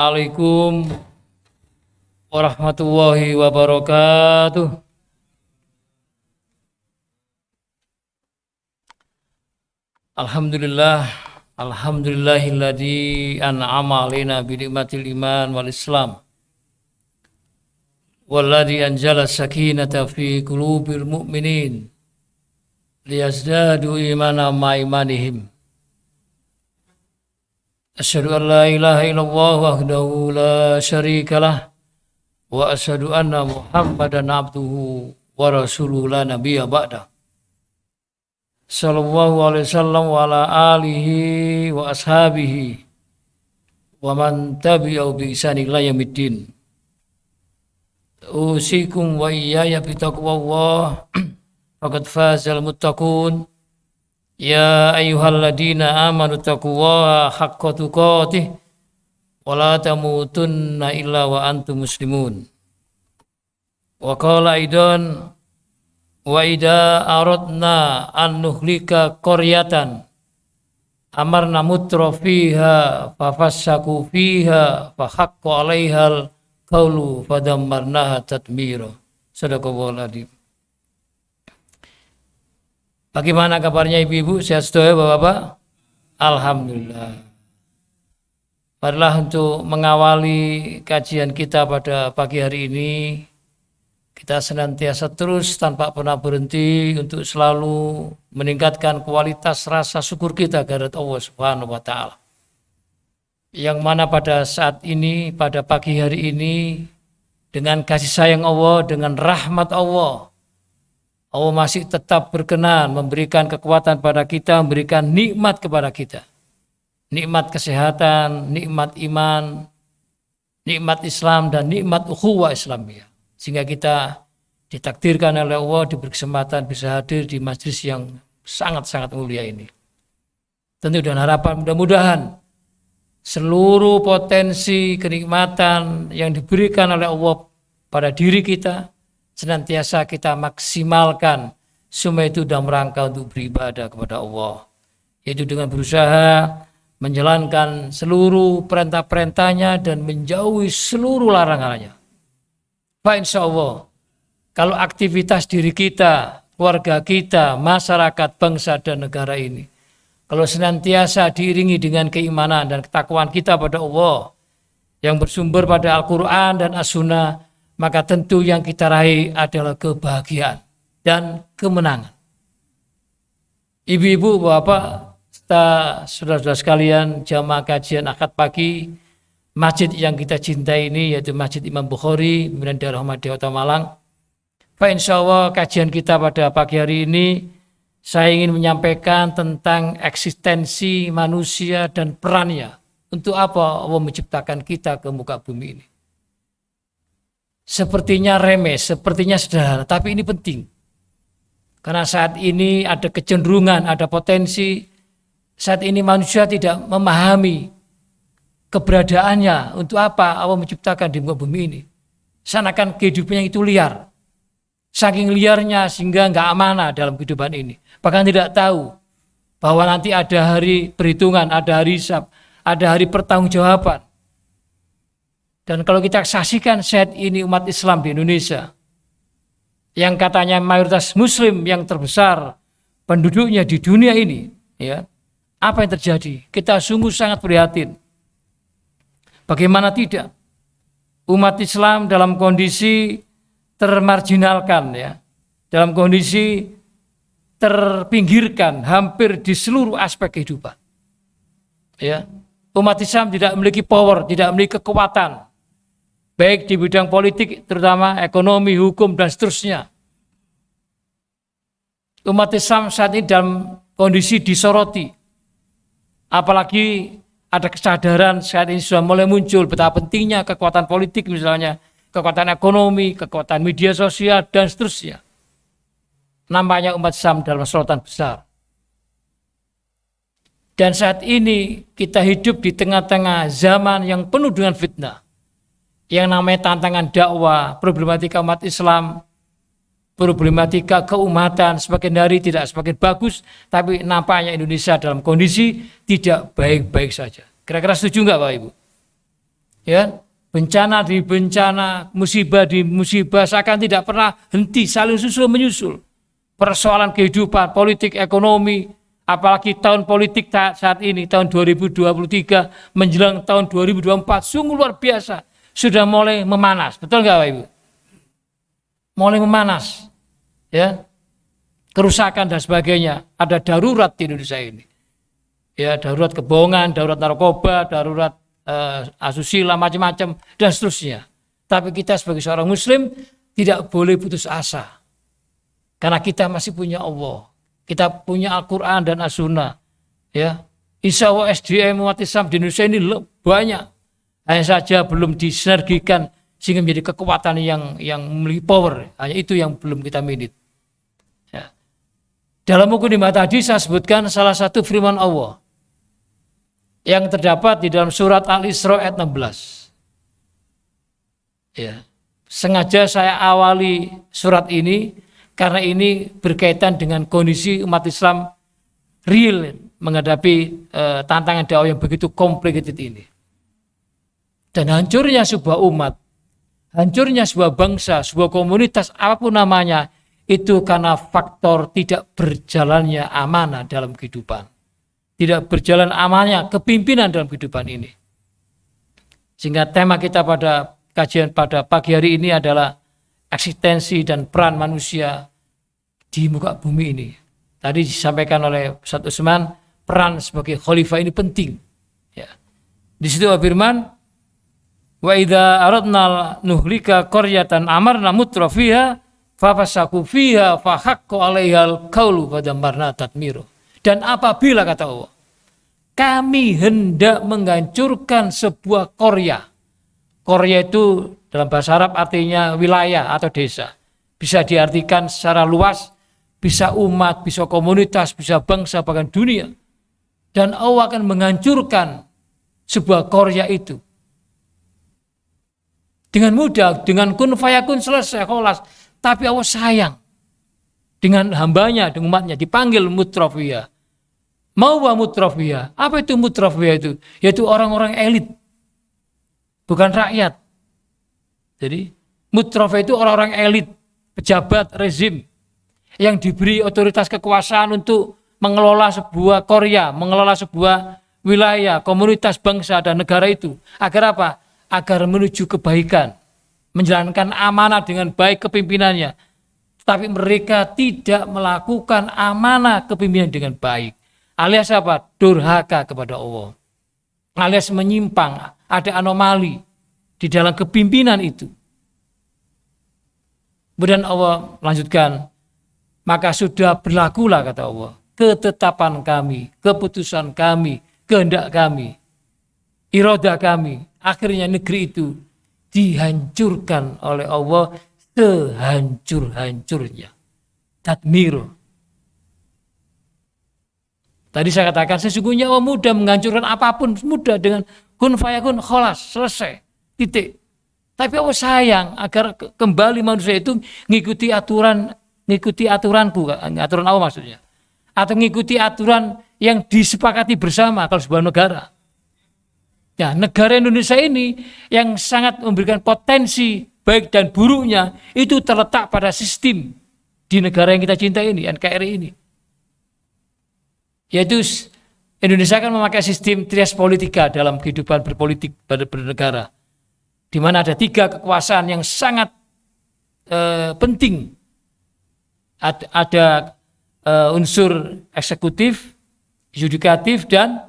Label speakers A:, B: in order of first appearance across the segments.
A: Assalamualaikum warahmatullahi wabarakatuh. Alhamdulillah, alhamdulillahilladzi an'ama alaina bi ni'matil iman wal islam. Walladzi anzala sakinata fi qulubil mu'minin liyazdadu imana ma imanihim. Asyhadu an la ilaha illallah wahdahu la syarika lah wa asyhadu anna Muhammadan abduhu wa rasuluhu la nabiyya ba'da. Sallallahu alaihi wasallam wa ala alihi wa ashabihi wa man tabi'ahu bi ihsan ila yaumiddin. Usikum wa iyaya bi taqwallah faqad fazal muttaqun. Ya ayyuhalladzina amanu taqullaha haqqa tuqatih wa la tamutunna illa wa antum muslimun. Wa qala aidan wa idza aradna an nuhlika qaryatan amarna mutra fiha fa fassaku fiha fa haqqa 'alaihal qawlu fadammarnaha tatmira. Sadaqallahul adzim. Bagaimana kabarnya ibu-ibu? Sehat sedoyo bapak-bapak? Alhamdulillah. Marilah untuk mengawali kajian kita pada pagi hari ini, kita senantiasa terus tanpa pernah berhenti untuk selalu meningkatkan kualitas rasa syukur kita kepada Allah Subhanahu wa taala. Yang mana pada saat ini, pada pagi hari ini, dengan kasih sayang Allah, dengan rahmat Allah masih tetap berkenan memberikan kekuatan pada kita, memberikan nikmat kepada kita. Nikmat kesehatan, nikmat iman, nikmat Islam, dan nikmat ukhuwah Islamiyah. Sehingga kita ditakdirkan oleh Allah diberi kesempatan bisa hadir di majlis yang sangat-sangat mulia ini. Tentu dengan harapan mudah-mudahan seluruh potensi kenikmatan yang diberikan oleh Allah pada diri kita senantiasa kita maksimalkan, semua itu dalam rangka untuk beribadah kepada Allah, yaitu dengan berusaha menjalankan seluruh perintah-perintahnya dan menjauhi seluruh larangannya. Pak, insya Allah, kalau aktivitas diri kita, keluarga kita, masyarakat, bangsa dan negara ini, kalau senantiasa diiringi dengan keimanan dan ketakwaan kita pada Allah yang bersumber pada Al-Quran dan As-Sunnah, maka tentu yang kita raih adalah kebahagiaan dan kemenangan. Ibu-ibu, bapak, serta saudara-saudara sekalian, jamaah kajian akad pagi, masjid yang kita cintai ini yaitu Masjid Imam Bukhari, Pimpinan Daerah Ahmadiyah Kota Malang. Pak, insya Allah kajian kita pada pagi hari ini, saya ingin menyampaikan tentang eksistensi manusia dan perannya. Untuk apa Allah menciptakan kita ke muka bumi ini. Sepertinya remeh, sepertinya sederhana, tapi ini penting. Karena saat ini ada kecenderungan, ada potensi, saat ini manusia tidak memahami keberadaannya, untuk apa Allah menciptakan di muka bumi ini. Seakan kehidupannya itu liar. Saking liarnya sehingga nggak amanah dalam kehidupan ini. Bahkan tidak tahu bahwa nanti ada hari perhitungan, ada hari hisab, ada hari pertanggungjawaban. Dan kalau kita saksikan saat ini umat Islam di Indonesia, yang katanya mayoritas Muslim yang terbesar penduduknya di dunia ini, ya, apa yang terjadi? Kita sungguh sangat prihatin. Bagaimana tidak? Umat Islam dalam kondisi termarginalkan, ya, dalam kondisi terpinggirkan hampir di seluruh aspek kehidupan. Ya, umat Islam tidak memiliki power, tidak memiliki kekuatan. Baik di bidang politik, terutama ekonomi, hukum, dan seterusnya. Umat Islam saat ini dalam kondisi disoroti. Apalagi ada kesadaran saat ini sudah mulai muncul betapa pentingnya kekuatan politik, misalnya kekuatan ekonomi, kekuatan media sosial, dan seterusnya. Nampaknya umat Islam dalam sorotan besar. Dan saat ini kita hidup di tengah-tengah zaman yang penuh dengan fitnah. Yang namanya tantangan dakwah, problematika umat Islam, problematika keumatan semakin hari tidak semakin bagus, tapi nampaknya Indonesia dalam kondisi tidak baik-baik saja. Kira-kira setuju nggak Bapak Ibu? Ya, bencana di bencana, musibah di musibah, seakan tidak pernah henti, saling susul menyusul. Persoalan kehidupan, politik, ekonomi, apalagi tahun politik saat ini, tahun 2023 menjelang tahun 2024, sungguh luar biasa, sudah mulai memanas. Betul nggak Bapak Ibu? Mulai memanas, ya, kerusakan dan sebagainya. Ada darurat di Indonesia ini, ya, darurat kebohongan, darurat narkoba, darurat asusila, macam-macam dan seterusnya. Tapi kita sebagai seorang Muslim tidak boleh putus asa, karena kita masih punya Allah, kita punya Al-Quran dan As-Sunnah. Ya, insya Allah SDM umat Islam di Indonesia ini banyak, hanya saja belum disinergikan sehingga menjadi kekuatan yang memiliki power. Hanya itu yang belum kita miliki. Ya. Dalam buku 5 tadi saya sebutkan salah satu firman Allah yang terdapat di dalam surat Al-Isra ayat 16. Ya. Sengaja saya awali surat ini karena ini berkaitan dengan kondisi umat Islam real menghadapi tantangan dakwah yang begitu complicated ini. Dan hancurnya sebuah umat, hancurnya sebuah bangsa, sebuah komunitas, apapun namanya, itu karena faktor tidak berjalannya amanah dalam kehidupan. Tidak berjalan amanahnya kepimpinan dalam kehidupan ini. Sehingga tema kita pada kajian pada pagi hari ini adalah eksistensi dan peran manusia di muka bumi ini. Tadi disampaikan oleh Ustaz Utsman, peran sebagai khalifah ini penting. Ya. Di situ firman, wa idza aradna nuhlika qaryatan amarna mutrafiha fafasaku fiha fa haqqu 'alaihal qaulu fadammarna tatmira. Dan apabila kata Allah, kami hendak menghancurkan sebuah qarya. Qarya itu dalam bahasa Arab artinya wilayah atau desa. Bisa diartikan secara luas, bisa umat, bisa komunitas, bisa bangsa, bahkan dunia. Dan Allah akan menghancurkan sebuah qarya itu. Dengan mudah, dengan kun fayakun selesai, kholas. Tapi Allah sayang dengan hambanya, dengan umatnya, dipanggil mutrafiyah. Mau mutrafiyah. Apa itu mutrafiyah itu? Yaitu orang-orang elit, bukan rakyat. Jadi mutrafiyah itu orang-orang elit, pejabat rezim yang diberi otoritas kekuasaan untuk mengelola sebuah qarya, mengelola sebuah wilayah, komunitas, bangsa dan negara itu. Agar apa? Agar menuju kebaikan, menjalankan amanah dengan baik kepimpinannya. Tapi mereka tidak melakukan amanah kepemimpinan dengan baik. Alias apa? Durhaka kepada Allah. Alias menyimpang, ada anomali di dalam kepimpinan itu. Kemudian Allah lanjutkan, maka sudah berlakulah kata Allah, ketetapan kami, keputusan kami, kehendak kami, iradah kami. Akhirnya negeri itu dihancurkan oleh Allah sehancur-hancurnya. Tadmir. Tadi saya katakan sesungguhnya Allah mudah menghancurkan apapun, mudah dengan kun fayakun kholas, selesai, titik. Tapi Allah sayang agar kembali manusia itu ngikuti aturanku, aturan Allah maksudnya. Atau ngikuti aturan yang disepakati bersama kalau sebuah negara. Ya, negara Indonesia ini yang sangat memberikan potensi baik dan buruknya itu terletak pada sistem di negara yang kita cintai ini, NKRI ini. Yaitu Indonesia kan memakai sistem trias politika dalam kehidupan berpolitik bernegara, di mana ada 3 kekuasaan yang sangat penting. Ada unsur eksekutif, yudikatif dan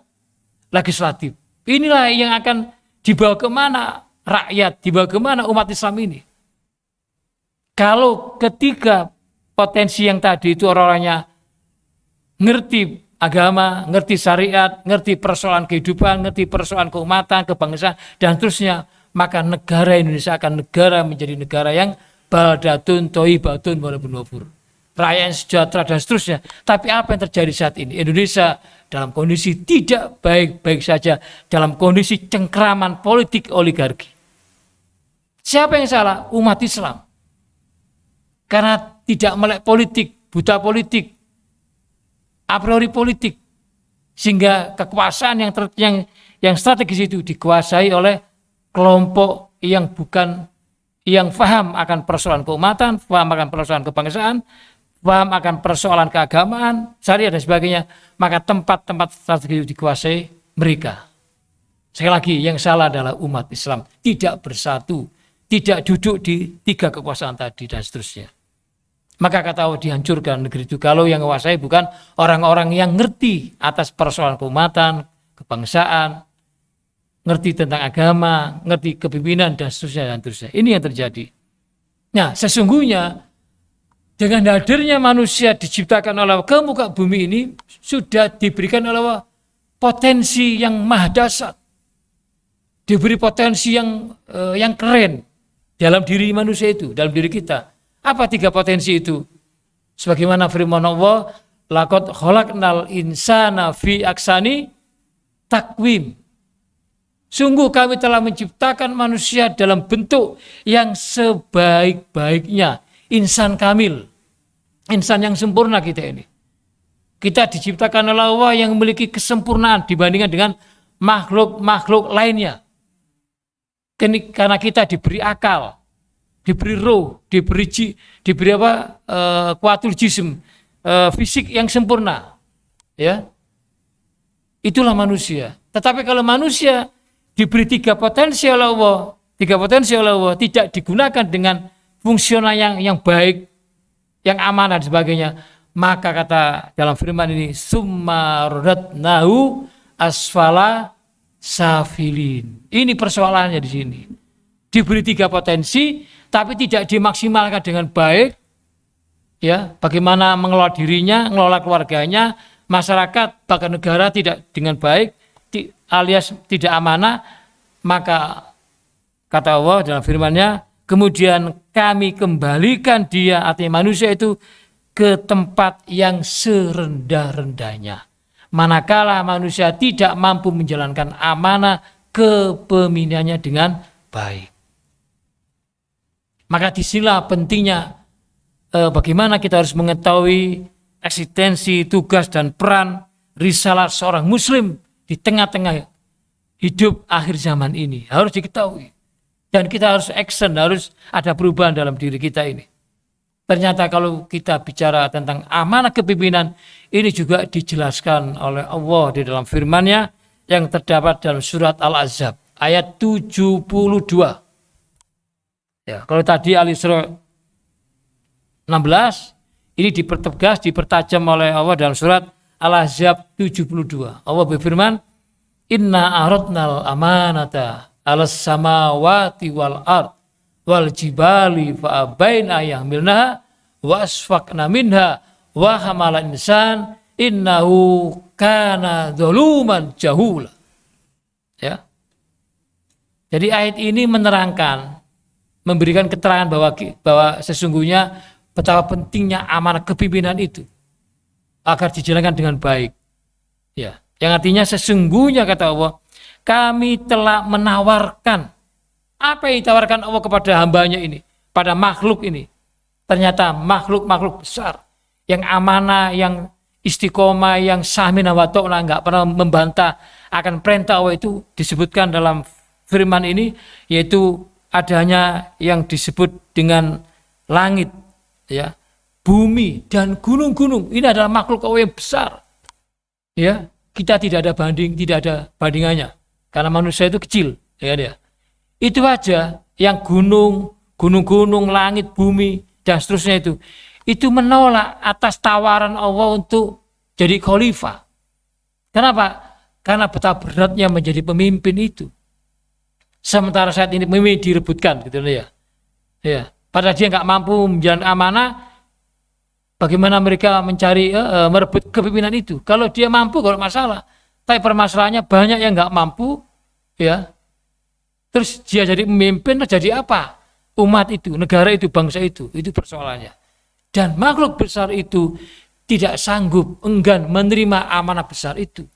A: legislatif. Inilah yang akan dibawa kemana rakyat, dibawa kemana umat Islam ini. Kalau ketiga potensi yang tadi itu orang-orangnya ngerti agama, ngerti syariat, ngerti persoalan kehidupan, ngerti persoalan keumatan, kebangsaan, dan terusnya, maka negara Indonesia akan menjadi negara yang baldatun thayyibatun walaupun wafur. Rakyat yang sejahtera dan seterusnya. Tapi apa yang terjadi saat ini? Indonesia dalam kondisi tidak baik-baik saja, dalam kondisi cengkraman politik oligarki. Siapa yang salah? Umat Islam. Karena tidak melek politik, buta politik, a priori politik, sehingga kekuasaan yang strategis itu dikuasai oleh kelompok yang paham akan persoalan keumatan, paham akan persoalan kebangsaan, paham akan persoalan keagamaan, syariat dan sebagainya, maka tempat-tempat strategi dikuasai mereka. Sekali lagi, yang salah adalah umat Islam tidak bersatu, tidak duduk di 3 kekuasaan tadi dan seterusnya. Maka kata Allah, dihancurkan negeri itu kalau yang menguasai bukan orang-orang yang ngerti atas persoalan keumatan, kebangsaan, ngerti tentang agama, ngerti kepemimpinan dan seterusnya dan seterusnya. Ini yang terjadi. Nah, sesungguhnya dengan hadirnya manusia diciptakan oleh Allah ke muka bumi ini sudah diberikan oleh Allah potensi yang maha dahsyat. Diberi potensi yang keren dalam diri manusia itu, dalam diri kita. Apa 3 potensi itu? Sebagaimana firman Allah, laqad khalaqnal insana fi ahsani taqwim. Sungguh kami telah menciptakan manusia dalam bentuk yang sebaik-baiknya. Insan kamil. Insan yang sempurna kita ini. Kita diciptakan oleh Allah yang memiliki kesempurnaan dibandingkan dengan makhluk-makhluk lainnya. Karena kita diberi akal, diberi roh, diberi kuatul jism, fisik yang sempurna. Ya. Itulah manusia. Tetapi kalau manusia diberi 3 potensi oleh Allah, tidak digunakan dengan fungsional yang baik, yang amanah dan sebagainya, maka kata dalam firman ini, summa radadnahu asfala safilin. Ini persoalannya di sini. Diberi 3 potensi, tapi tidak dimaksimalkan dengan baik. Ya, bagaimana mengelola dirinya, mengelola keluarganya, masyarakat, bahkan negara tidak dengan baik, alias tidak amanah, maka kata Allah dalam firman-Nya, kemudian kami kembalikan dia, artinya manusia itu, ke tempat yang serendah-rendahnya. Manakala manusia tidak mampu menjalankan amanah kepemimpinannya dengan baik. Maka disinilah pentingnya bagaimana kita harus mengetahui eksistensi, tugas dan peran risalah seorang muslim di tengah-tengah hidup akhir zaman ini. Harus diketahui. Dan kita harus action, harus ada perubahan dalam diri kita ini. Ternyata kalau kita bicara tentang amanah kepemimpinan, ini juga dijelaskan oleh Allah di dalam firman-Nya yang terdapat dalam surat Al-Ahzab ayat 72. Ya, kalau tadi Al-Isra 16, ini dipertegas, dipertajam oleh Allah dalam surat Al-Ahzab 72. Allah berfirman, "Inna aradnal amanata 'alas samawati wal ard wal jibali fa abaina yahmilnaha wa asfaqna minha wa hamalal insan innahu kana zaluman jahula." Ya. Jadi ayat ini menerangkan, memberikan keterangan bahwa sesungguhnya betapa pentingnya amanah kepemimpinan itu agar dijalankan dengan baik. Ya, yang artinya sesungguhnya kata Allah, kami telah menawarkan. Apa yang ditawarkan Allah kepada hambanya ini, pada makhluk ini? Ternyata makhluk-makhluk besar yang amanah, yang istiqomah, yang sahmina wa ta'ala, enggak pernah membantah akan perintah Allah, itu disebutkan dalam firman ini, yaitu adanya yang disebut dengan langit, ya, bumi dan gunung-gunung. Ini adalah makhluk Allah yang besar. Ya, kita tidak ada bandingannya karena manusia itu kecil, ya dia. Itu aja yang gunung-gunung, langit, bumi dan seterusnya itu menolak atas tawaran Allah untuk jadi khalifah. Kenapa? Karena betapa beratnya menjadi pemimpin itu. Sementara saat ini pemimpin direbutkan, gitu ya. Ya, padahal dia nggak mampu menjalankan amanah. Bagaimana mereka merebut kepemimpinan itu? Kalau dia mampu, kalau masalah. Tapi permasalahannya banyak yang nggak mampu, ya. Terus dia jadi pemimpin, jadi apa? Umat itu, negara itu, bangsa itu persoalannya. Dan makhluk besar itu tidak sanggup, enggan menerima amanah besar itu.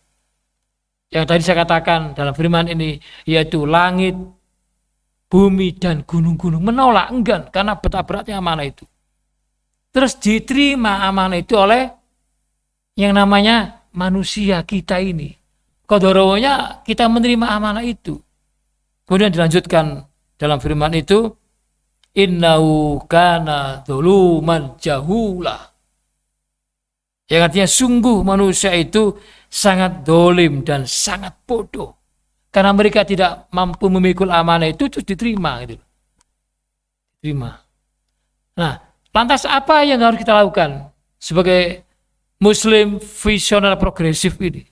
A: Yang tadi saya katakan dalam firman ini, yaitu langit, bumi, dan gunung-gunung menolak, enggan, karena betapa beratnya amanah itu. Terus diterima amanah itu oleh yang namanya manusia kita ini. Qadarawanya kita menerima amanah itu. Kemudian dilanjutkan dalam firman itu, innahu kana dzuluman jahula. Yang artinya sungguh manusia itu sangat dolim dan sangat bodoh. Karena mereka tidak mampu memikul amanah itu terus diterima. Gitu. Diterima. Nah, lantas apa yang harus kita lakukan sebagai Muslim visioner progresif ini?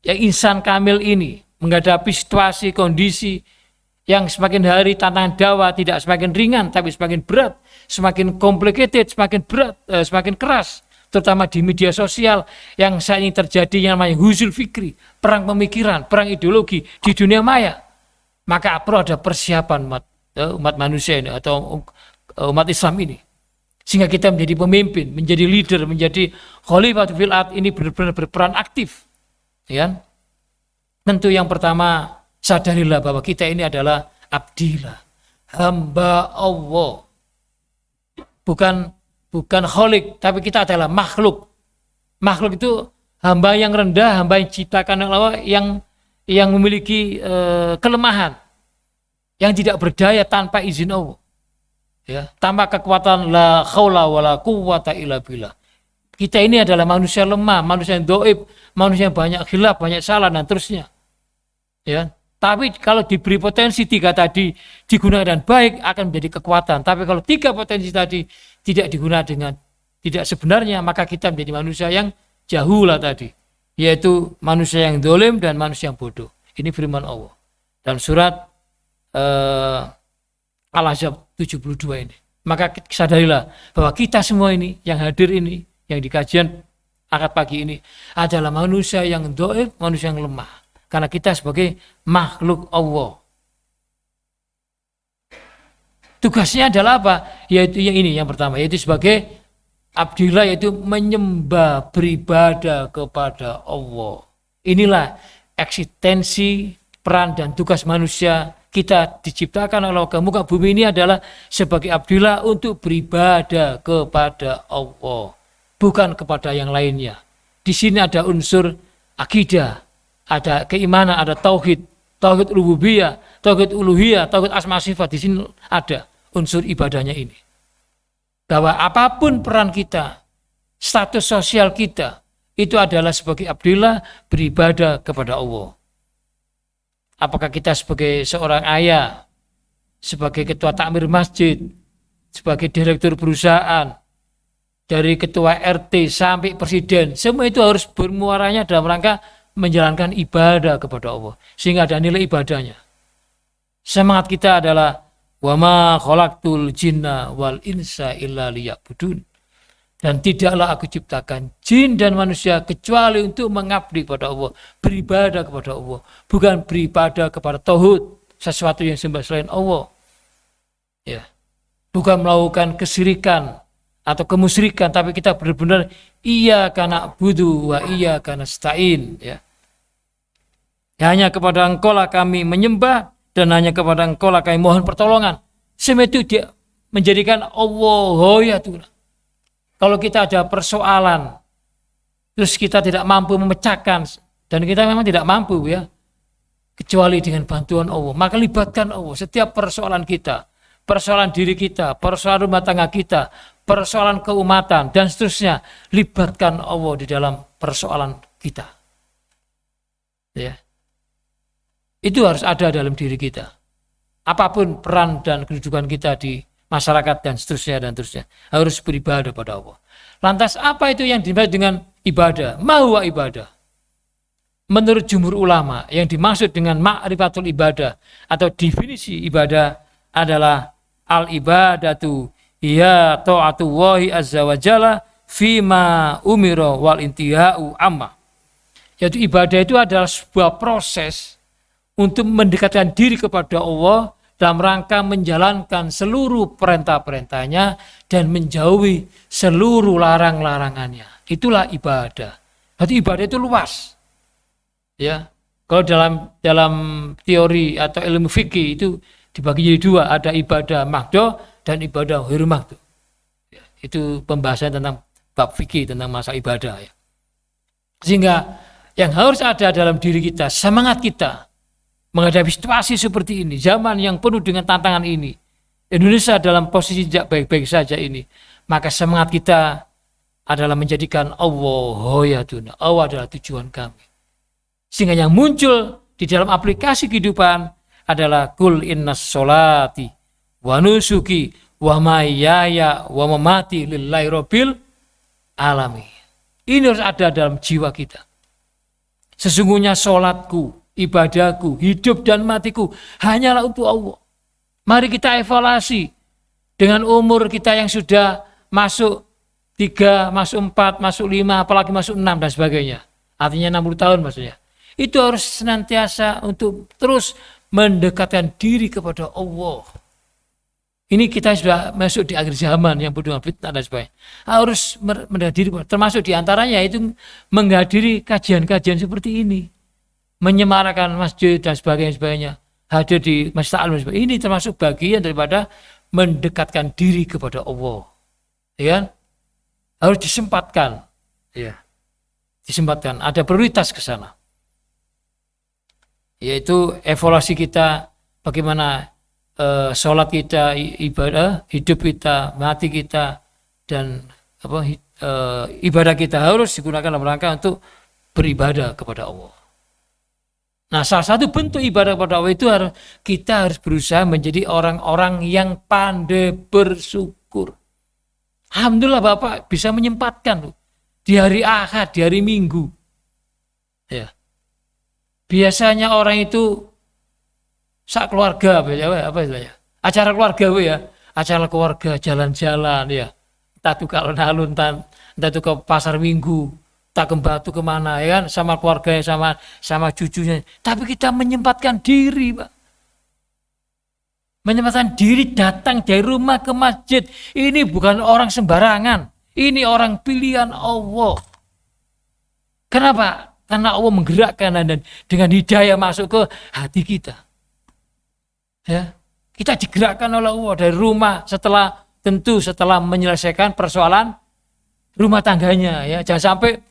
A: Yang insan kamil ini menghadapi situasi, kondisi yang semakin hari tantangan dakwah tidak semakin ringan tapi semakin berat, semakin complicated, semakin berat, semakin keras, terutama di media sosial yang saat ini terjadi yang namanya huzul fikri, perang pemikiran, perang ideologi di dunia maya. Maka perlu ada persiapan umat manusia ini atau umat Islam ini, sehingga kita menjadi pemimpin, menjadi leader, menjadi khalifatul fil ard ini benar-benar berperan aktif. Ya. Tentu yang pertama, sadarilah bahwa kita ini adalah abdillah, hamba Allah. Bukan khalik, tapi kita adalah makhluk. Makhluk itu hamba yang rendah, hamba yang diciptakan oleh Allah, yang memiliki kelemahan, yang tidak berdaya tanpa izin Allah. Ya, tanpa kekuatan la khaula wala quwwata illa billah. Kita ini adalah manusia lemah, manusia yang dhaif, manusia yang banyak khilaf, banyak salah dan terusnya. Ya, tapi kalau diberi potensi 3 tadi digunakan dengan baik akan menjadi kekuatan. Tapi kalau 3 potensi tadi tidak digunakan dengan tidak sebenarnya, maka kita menjadi manusia yang jahulah tadi, yaitu manusia yang dolim dan manusia yang bodoh. Ini firman Allah dalam surat Al-Ahzab 72 ini. Maka sadarilah bahwa kita semua ini yang hadir ini, yang di kajian akad pagi ini adalah manusia yang dhaif, manusia yang lemah. Karena kita sebagai makhluk Allah. Tugasnya adalah apa? Yaitu yang ini, yang pertama, yaitu sebagai abdillah, yaitu menyembah, beribadah kepada Allah. Inilah eksistensi, peran dan tugas manusia. Kita diciptakan oleh Allah ke muka bumi ini adalah sebagai abdillah untuk beribadah kepada Allah, bukan kepada yang lainnya. Di sini ada unsur akidah, ada keimanan, ada tauhid, tauhid rububiyah, tauhid uluhiyah, tauhid asma sifat. Di sini ada unsur ibadahnya ini. Bahwa apapun peran kita, status sosial kita, itu adalah sebagai abdillah beribadah kepada Allah. Apakah kita sebagai seorang ayah, sebagai ketua takmir masjid, sebagai direktur perusahaan, dari ketua RT sampai presiden, semua itu harus bermuaranya dalam rangka menjalankan ibadah kepada Allah, sehingga ada nilai ibadahnya. Semangat kita adalah wa ma khalaqtul jinna wal insa illa liya'budun. Dan tidaklah aku ciptakan jin dan manusia kecuali untuk mengabdi kepada Allah, beribadah kepada Allah, bukan beribadah kepada tauhid, sesuatu yang sembah selain Allah. Ya. Bukan melakukan kesyirikan atau kemusyrikan, tapi kita benar-benar iyyaka na'budu wa iyyaka nasta'in, ya. Hanya kepada Engkau lah kami menyembah dan hanya kepada Engkau lah kami mohon pertolongan. Semua itu dia menjadikan Allah ya Tuhan. Kalau kita ada persoalan, terus kita tidak mampu memecahkan, dan kita memang tidak mampu ya, kecuali dengan bantuan Allah, maka libatkan Allah. Setiap persoalan kita, persoalan diri kita, persoalan rumah tangga kita, persoalan keumatan, dan seterusnya, libatkan Allah di dalam persoalan kita. Ya. Itu harus ada dalam diri kita. Apapun peran dan kedudukan kita di masyarakat dan seterusnya, harus beribadah pada Allah. Lantas apa itu yang dimaksud dengan ibadah? Mahuwa ibadah. Menurut jumhur ulama, yang dimaksud dengan ma'rifatul ibadah atau definisi ibadah adalah al-ibadatu hiya ta'atullahi azza wa jalla fima umira wal intihau amma. Yaitu ibadah itu adalah sebuah proses untuk mendekatkan diri kepada Allah dalam rangka menjalankan seluruh perintah-perintahnya dan menjauhi seluruh larang-larangannya. Itulah ibadah. Berarti ibadah itu luas. Ya. Kalau dalam teori atau ilmu fikih itu dibagi jadi 2, ada ibadah mahdoh dan ibadah ghairu mahdoh. Ya, itu pembahasan tentang bab fikih tentang masalah ibadah ya. Sehingga yang harus ada dalam diri kita, semangat kita menghadapi situasi seperti ini, zaman yang penuh dengan tantangan ini, Indonesia dalam posisi tidak baik-baik saja ini, maka semangat kita adalah menjadikan Allah hoyatuna, Allah adalah tujuan kami. Sehingga yang muncul di dalam aplikasi kehidupan adalah kul innas sholati wa nusuki wa mahyaya wa mamati lillahi rabbil alamin. Ini harus ada dalam jiwa kita. Sesungguhnya sholatku, ibadahku, hidup dan matiku hanyalah untuk Allah. Mari kita evaluasi dengan umur kita yang sudah masuk 3, masuk 4, masuk 5, apalagi masuk 6 dan sebagainya. Artinya 60 tahun maksudnya. Itu harus senantiasa untuk terus mendekatkan diri kepada Allah. Ini kita sudah masuk di akhir zaman yang penuh dengan fitnah dan sebagainya. Harus mendekatkan diri, termasuk diantaranya itu menghadiri kajian-kajian seperti ini. Menyemarakan masjid dan sebagainya, hadir di masjid al ini termasuk bagian daripada mendekatkan diri kepada Allah, ya, harus disempatkan, ya, disempatkan, ada prioritas ke sana, yaitu evaluasi kita, bagaimana sholat kita, ibadah, hidup kita, mati kita, dan ibadah kita harus digunakan dalam rangka untuk beribadah kepada Allah. Nah, salah satu bentuk ibadah kepada Allah itu kita harus berusaha menjadi orang-orang yang pandai bersyukur. Alhamdulillah Bapak bisa menyempatkan di hari Ahad, di hari Minggu. Ya. Biasanya orang itu sak keluarga, apa istilahnya? Acara keluarga ya, acara keluarga jalan-jalan ya. Entah itu ke alun-alun, entah itu ke pasar Minggu. Tak ke Batu kemana ya kan, sama keluarganya, sama cucunya. Tapi kita menyempatkan diri, Pak. Menyempatkan diri datang dari rumah ke masjid. Ini bukan orang sembarangan. Ini orang pilihan Allah. Kenapa? Karena Allah menggerakkan dan dengan hidayah masuk ke hati kita. Ya, kita digerakkan oleh Allah dari rumah setelah menyelesaikan persoalan rumah tangganya. Ya, jangan sampai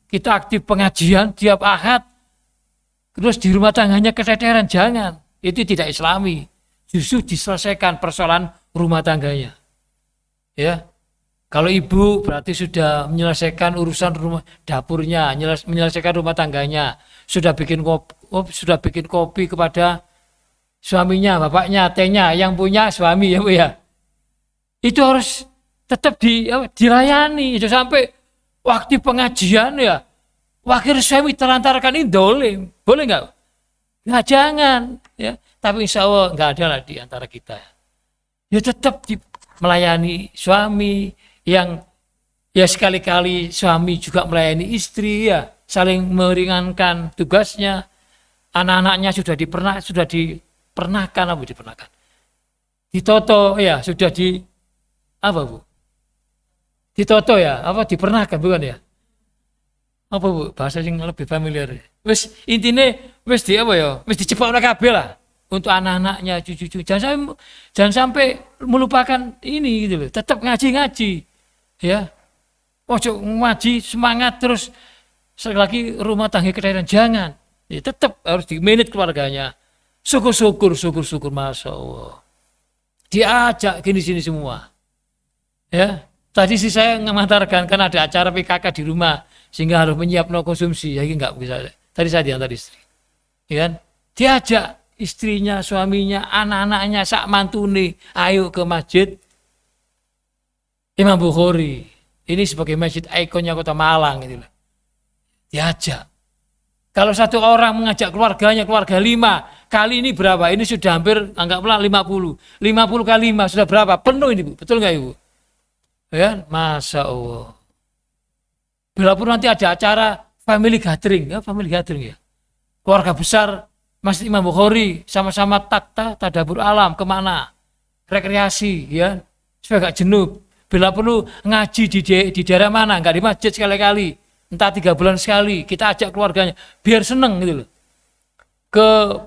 A: kita aktif pengajian tiap Ahad, terus di rumah tangganya keteteran, jangan. Itu tidak Islami. Justru diselesaikan persoalan rumah tangganya. Ya, kalau ibu berarti sudah menyelesaikan urusan rumah dapurnya, menyelesaikan rumah tangganya, sudah bikin kopi kepada suaminya, bapaknya, tehnya, yang punya suami ya Bu ya. Itu harus tetap dilayani, itu sampai waktu pengajian ya, wakil suami telantarkan ini dolim, boleh nggak? Nggak, jangan ya. Tapi insya Allah nggak ada lah di antara kita. Ya tetap melayani suami yang ya sekali-kali suami juga melayani istri ya, saling meringankan tugasnya. Anak-anaknya sudah dipernahkan. Ditoto ya, sudah Bu? Ditoto ya, dipernahkan bukan ya? Apa Bu? Bahasa yang lebih familiar. Wis intine wis wis dicepakno kabeh lah untuk anak-anaknya, cucu-cucu. Jangan sampai melupakan ini gitu loh. Tetap ngaji. Ya. Ojo ngaji semangat terus sekali lagi rumah tangga keteteran, jangan. Ya, tetap harus di-manage keluarganya. Syukur, Masya Allah. Diajak gini-sini semua. Ya. Tadi sih saya mengantarkan karena ada acara PKK di rumah sehingga harus menyiapkan konsumsi. Ya enggak bisa. Tadi saya diantar istri. Ya kan? Diajak istrinya, suaminya, anak-anaknya, sak mantune, ayo ke masjid Imam Bukhari. Ini sebagai masjid ikonnya Kota Malang gitu loh. Diajak. Kalau satu orang mengajak keluarganya, keluarga 5, kali ini berapa? Ini sudah hampir anggaplah 50. 50 kali 5 sudah berapa? Penuh ini Bu. Betul enggak Ibu? Ya, Masya Allah. Bila pun nanti ada acara family gathering ya. Keluarga besar Masjid Imam Bukhari sama-sama tadabur alam kemana? Rekreasi ya, supaya gak jenuh. Bila perlu ngaji di daerah mana? Enggak di masjid sekali-kali. Entah 3 bulan sekali. Kita ajak keluarganya biar seneng gitu loh. Ke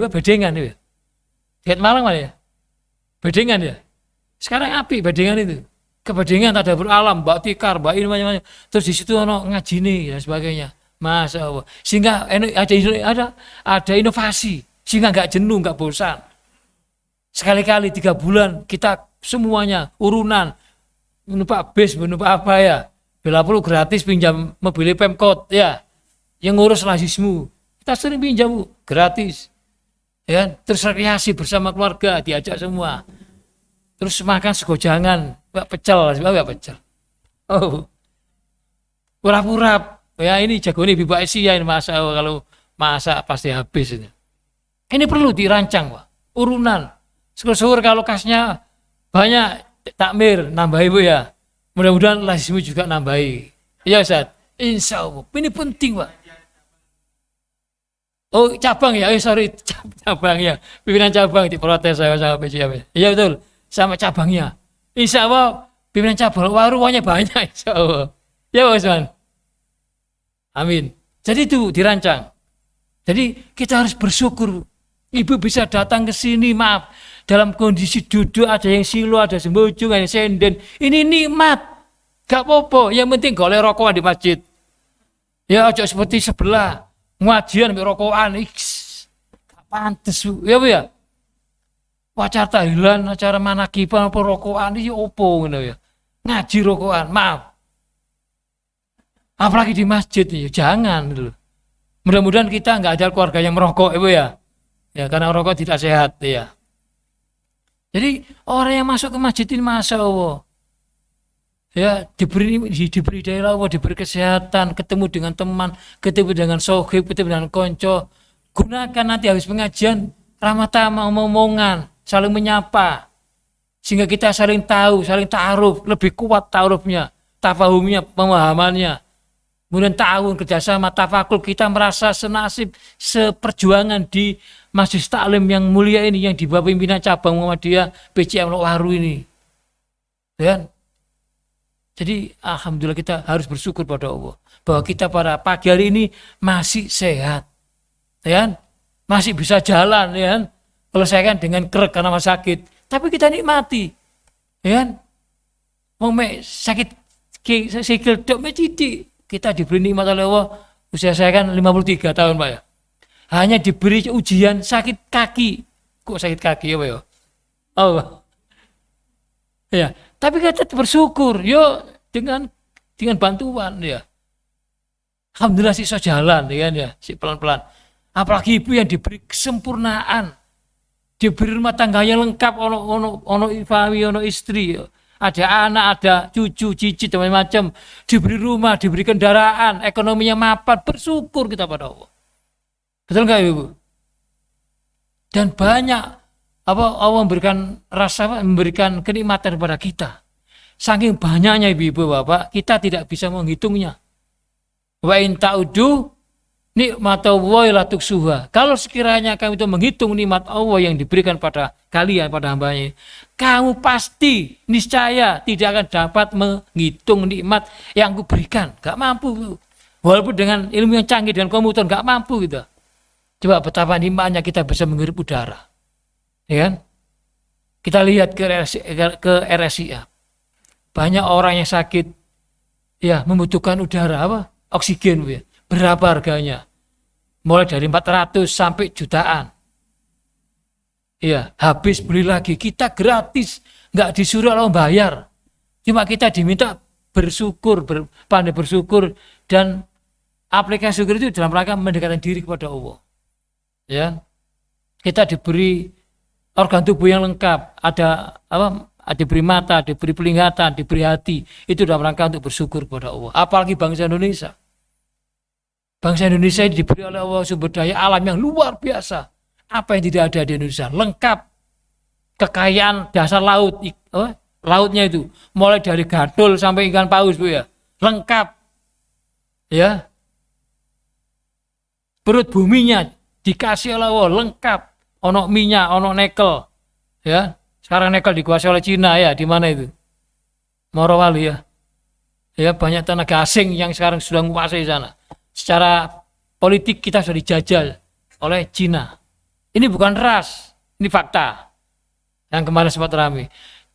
A: Bedengan ya. Di Malang mana ya? Bedengan ya. Sekarang api Bedengan itu. Ke Bedengan tadabur alam, Mbak Tikar, Mbak ini macam-macam. Terus di situ ono ngaji nih dan sebagainya. Masya Allah. Sehingga ada inovasi sehingga nggak jenuh, nggak bosan. Sekali-kali 3 bulan kita semuanya urunan, numpak bis, numpak apa ya, bila perlu gratis pinjam mobil Pemkot ya, yang ngurus lazismu. Kita sering pinjam Bu, gratis. Ya, terus rekreasi bersama keluarga, diajak semua. Terus makan segojangan, pecel. Oh, pura-pura. Ya ini jago nih Biba Asia ini masa kalau masak pasti habis ini. Ini perlu dirancang Pak, urunan. Syukur-syukur kalau kasnya banyak takmir nambah Ibu ya. Mudah-mudahan lazismu juga nambahi. Ya Ustaz, insya Allah. Ini penting Pak. Oh cabang ya, sorry cabang ya. Pimpinan cabang diprotes saya sama PJM. Iya betul, sama cabangnya. Insya Allah pimpinan cabang warungnya banyak insya Allah. Ya Pak Usman. Amin. Jadi itu dirancang. Jadi kita harus bersyukur. Ibu bisa datang ke sini, maaf, dalam kondisi duduk, ada yang silo, ada sembujung, ada yang senden. Ini nikmat. Gak apa-apa, yang penting golek rokokan di masjid. Ya, aja seperti sebelah, ngajian sampai rokokan. Gak pantes, Bu. Ya, Bu ya? Acara tahlilan, acara manakiban, apa rokokan, ini opo gitu ya. Ngaji rokokan, maaf. Apalagi di masjid, ya, jangan. Gitu. Mudah-mudahan kita nggak ada keluarga yang merokok, Ibu ya. Ya, karena rokok tidak sehat, ya. Jadi orang yang masuk ke masjid ini Masya Allah, ya diberi daya Allah, diberi kesehatan, ketemu dengan teman, ketemu dengan sohib, ketemu dengan konco. Gunakan nanti habis pengajian ramah tamah, omongan, saling menyapa, sehingga kita saling tahu, saling ta'aruf, lebih kuat ta'arufnya, tafahumnya, pemahamannya. Kemudian tahun kerjasama tafakul, kita merasa senasib, seperjuangan di Masjid Taklim yang mulia ini, yang di bawah pimpinan cabang Muhammadiyah PCM Waru ini. Dan jadi alhamdulillah kita harus bersyukur pada Allah bahwa kita pada pagi hari ini masih sehat, ya, masih bisa jalan, ya, selesaikan dengan kerek karena sakit, tapi kita nikmati, ya, mau sakit sikil dok mendidik. Kita diberi nikmat oleh Allah, usia saya kan 53 tahun Pak ya. Hanya diberi ujian sakit kaki. Kok sakit kaki ya Pak ya? Oh. Ya, tapi kita bersyukur yo dengan bantuan ya. Alhamdulillah sih jalan ya, si pelan-pelan. Apalagi ibu yang diberi kesempurnaan. Diberi rumah tangganya lengkap, ono ifawi, ono istri. Ya. Ada anak, ada cucu, cicit, macam-macam. Diberi rumah, diberi kendaraan, ekonominya mapan. Bersyukur kita pada Allah. Betul nggak Ibu? Dan banyak Allah memberikan kenikmatan kepada kita. Saking banyaknya Ibu Bapak, kita tidak bisa menghitungnya. Wa in ta'udu nikmatallahi la tuksuha. Kalau sekiranya kamu itu menghitung nikmat Allah yang diberikan pada kalian, pada hambanya, kamu pasti niscaya tidak akan dapat menghitung nikmat yang aku berikan. Gak mampu. Walaupun dengan ilmu yang canggih, dengan komputer, gak mampu gitu. Coba betapa nikmatnya kita bisa menghirup udara. Ya kan? Kita lihat ke RSIA. Banyak orang yang sakit, ya membutuhkan udara, oksigen, ya. Berapa harganya? Mulai dari 400 sampai jutaan. Iya, habis beli lagi. Kita gratis, nggak disuruh Allah bayar. Cuma kita diminta bersyukur, pandai bersyukur, dan aplikasi syukur itu dalam rangka mendekatkan diri kepada Allah. Ya, kita diberi organ tubuh yang lengkap, ada diberi mata, diberi penglihatan, diberi hati. Itu dalam rangka untuk bersyukur kepada Allah. Apalagi bangsa Indonesia. Bangsa Indonesia diberi oleh Allah sumber daya alam yang luar biasa. Apa yang tidak ada di Indonesia? Lengkap. Kekayaan dasar laut. Lautnya itu. Mulai dari gadul sampai ikan paus, Bu ya. Lengkap. Ya. Perut buminya dikasih oleh Allah. Lengkap. Ono minyak, ono nikel. Ya. Sekarang nikel dikuasai oleh Cina ya. Di mana itu? Morowali ya. Ya, banyak tenaga asing yang sekarang sudah menguasai sana. Secara politik kita sudah dijajah oleh Cina. Ini bukan ras, ini fakta. Yang kemarin sempat ramai.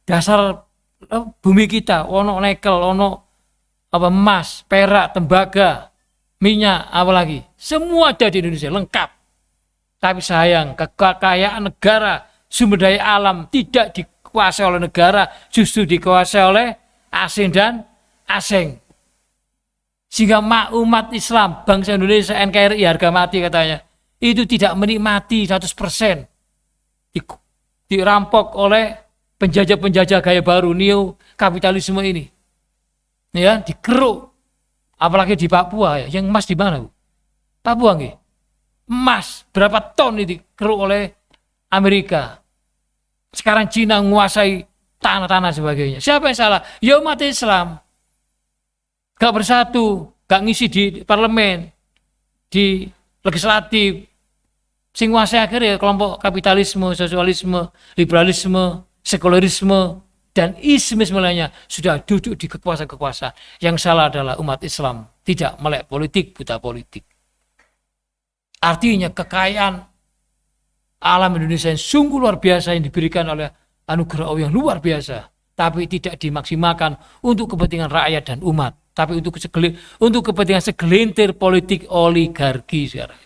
A: Dasar bumi kita, ono nikel, ono emas, perak, tembaga, minyak, apalagi. Semua ada di Indonesia, lengkap. Tapi sayang, kekayaan negara, sumber daya alam tidak dikuasai oleh negara, justru dikuasai oleh asing dan asing. Sehingga umat Islam, bangsa Indonesia, NKRI harga mati katanya, itu tidak menikmati 100%. Dirampok oleh penjajah-penjajah gaya baru, neo kapitalisme ini. Ya, dikeruk. Apalagi di Papua ya. Yang emas di mana, Bu? Papua nggih. Emas berapa ton itu dikeruk oleh Amerika. Sekarang Cina menguasai tanah-tanah sebagainya. Siapa yang salah? Ya umat Islam. Gak bersatu, gak ngisi di parlemen, di legislatif. Sing nguasai akhirnya kelompok kapitalisme, sosialisme, liberalisme, sekularisme, dan islamisme lainnya sudah duduk di kekuasaan-kekuasaan. Yang salah adalah umat Islam, tidak melek politik, buta politik. Artinya kekayaan alam Indonesia yang sungguh luar biasa yang diberikan oleh anugerah Allah yang luar biasa, tapi tidak dimaksimalkan untuk kepentingan rakyat dan umat, tapi untuk kepentingan segelintir politik oligarki sekarang.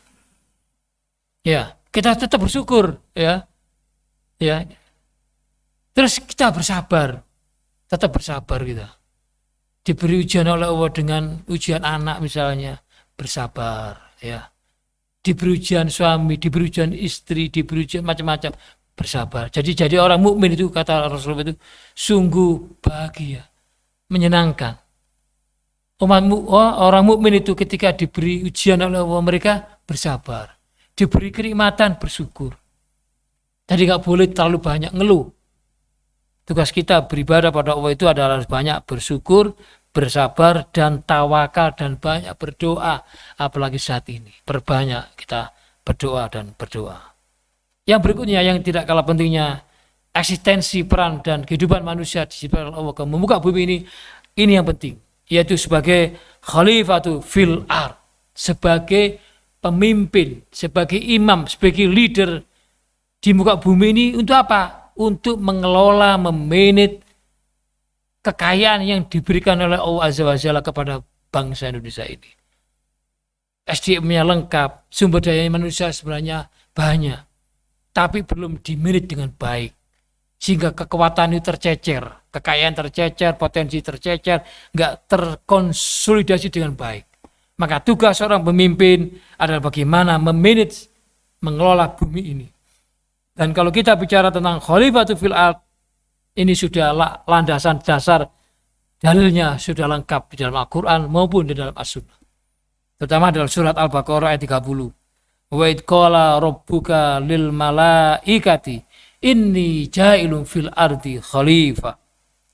A: Ya, kita tetap bersyukur, ya. Terus kita bersabar, tetap bersabar kita. Diberi ujian oleh Allah dengan ujian anak misalnya, bersabar, ya. Diberi ujian suami, diberi ujian istri, diberi ujian macam-macam, bersabar. Jadi orang mukmin itu, kata Rasulullah itu, sungguh bahagia, menyenangkan. Orang mukmin itu ketika diberi ujian oleh Allah, mereka bersabar. Diberi kenikmatan, bersyukur. Jadi gak boleh terlalu banyak ngeluh. Tugas kita beribadah pada Allah itu adalah banyak bersyukur, bersabar, dan tawakal, dan banyak berdoa. Apalagi saat ini, perbanyak kita berdoa dan berdoa. Yang berikutnya, yang tidak kalah pentingnya, eksistensi, peran, dan kehidupan manusia di sisi Allah ke membuka bumi ini yang penting, yaitu sebagai khalifatu fil ard, sebagai pemimpin, sebagai imam, sebagai leader di muka bumi ini. Untuk apa? Untuk mengelola, memanage kekayaan yang diberikan oleh Allah Azza wa Jalla kepada bangsa Indonesia ini. SDM-nya lengkap, sumber daya manusia sebenarnya banyak, tapi belum dimanage dengan baik, sehingga kekuatan itu tercecer, kekayaan tercecer, potensi tercecer, nggak terkonsolidasi dengan baik. Maka tugas seorang pemimpin adalah bagaimana memanage, mengelola bumi ini. Dan kalau kita bicara tentang khalifatu fil ard, ini sudah landasan dasar, dalilnya sudah lengkap di dalam Al-Quran maupun di dalam As-Sunnah. Terutama dalam surat Al-Baqarah ayat 30. Wa idh qala rabbuka lil malaikati inni ja'ilun fil ardi khalifah.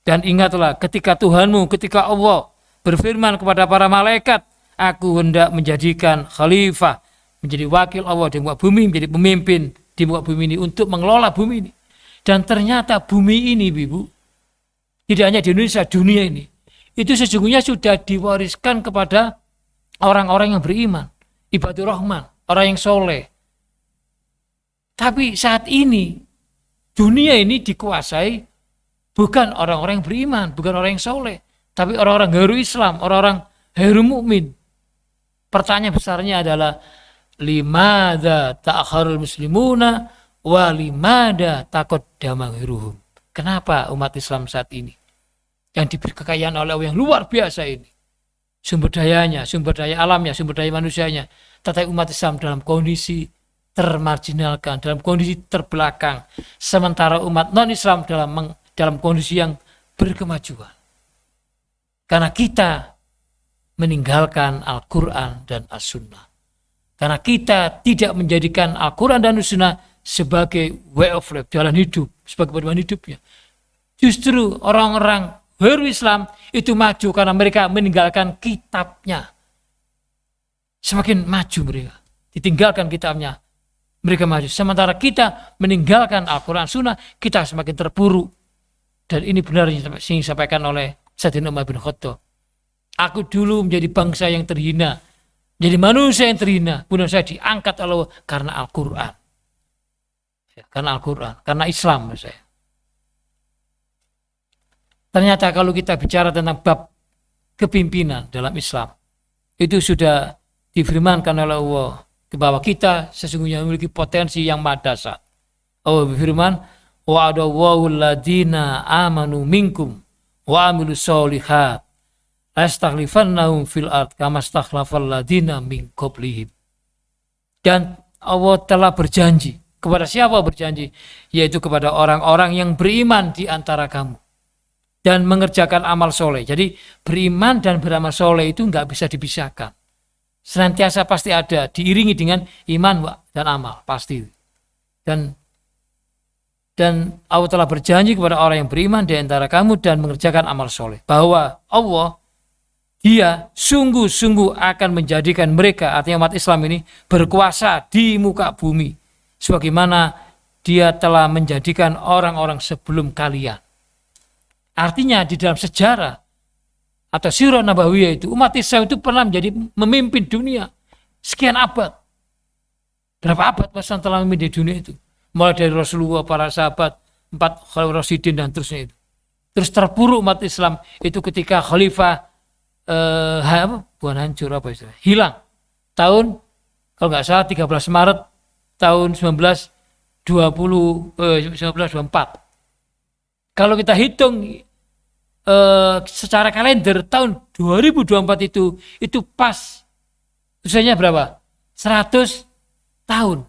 A: Dan ingatlah ketika Tuhanmu, ketika Allah berfirman kepada para malaikat, aku hendak menjadikan khalifah, menjadi wakil Allah di muka bumi, menjadi pemimpin di muka bumi ini untuk mengelola bumi ini. Dan ternyata bumi ini, Ibu, tidak hanya di Indonesia, dunia ini, itu sesungguhnya sudah diwariskan kepada orang-orang yang beriman, ibadur rahman, orang yang soleh. Tapi saat ini dunia ini dikuasai bukan orang-orang yang beriman, bukan orang yang soleh, tapi orang-orang ghairu Islam, orang-orang ghairu mukmin. Pertanyaan besarnya adalah limadza ta'akharul muslimuna wa limadza taqaddama ghairuhum. Kenapa umat Islam saat ini yang diberi kekayaan oleh Allah yang luar biasa ini, sumber dayanya, sumber daya alamnya, sumber daya manusianya, tetapi umat Islam dalam kondisi termarginalkan, dalam kondisi terbelakang, sementara umat non-Islam dalam kondisi yang berkemajuan. Karena kita meninggalkan Al-Quran dan As-Sunnah. Karena kita tidak menjadikan Al-Quran dan As-Sunnah sebagai way of life, jalan hidup, sebagai pedoman hidupnya. Justru orang-orang ghairu Islam itu maju karena mereka meninggalkan kitabnya. Semakin maju mereka, ditinggalkan kitabnya, mereka maju. Sementara kita meninggalkan Al-Quran Sunnah, kita semakin terpuruk. Dan ini benar yang disampaikan oleh Sayyidina Umar bin Khattab. Aku dulu menjadi bangsa yang terhina, jadi manusia yang terhina, kemudian saya diangkat Allah karena Al-Quran. Karena Al-Quran, karena Islam saya. Ternyata kalau kita bicara tentang bab kepimpinan dalam Islam, itu sudah difirmankan oleh Allah bahwa kita sesungguhnya memiliki potensi yang maha dahsyat. Allah berfirman, wa'adallahu alladziina aamanu minkum wa 'amilus sholihat lastakhlifannahum fil ard kama stakhlafal ladziina min qablihim. Dan Allah telah berjanji. Kepada siapa berjanji? Yaitu kepada orang-orang yang beriman di antara kamu dan mengerjakan amal soleh. Jadi beriman dan beramal soleh itu nggak bisa dipisahkan. Senantiasa pasti ada, diiringi dengan iman dan amal, pasti. Dan Allah telah berjanji kepada orang yang beriman di antara kamu dan mengerjakan amal soleh, bahwa Allah, Dia sungguh-sungguh akan menjadikan mereka, artinya umat Islam ini, berkuasa di muka bumi, sebagaimana Dia telah menjadikan orang-orang sebelum kalian. Artinya di dalam sejarah atau sirah nabawiyah itu, umat Islam itu pernah menjadi memimpin dunia sekian abad. Berapa abad Islam telah memimpin dunia itu? Mulai dari Rasulullah, para sahabat, 4 Khalifah Rasyidin dan terusnya itu. Terus terpuruk umat Islam itu ketika Khalifah hilang tahun, kalau nggak salah 13 Maret tahun 1924. Kalau kita hitung secara kalender tahun 2024 itu pas usianya berapa? 100 tahun.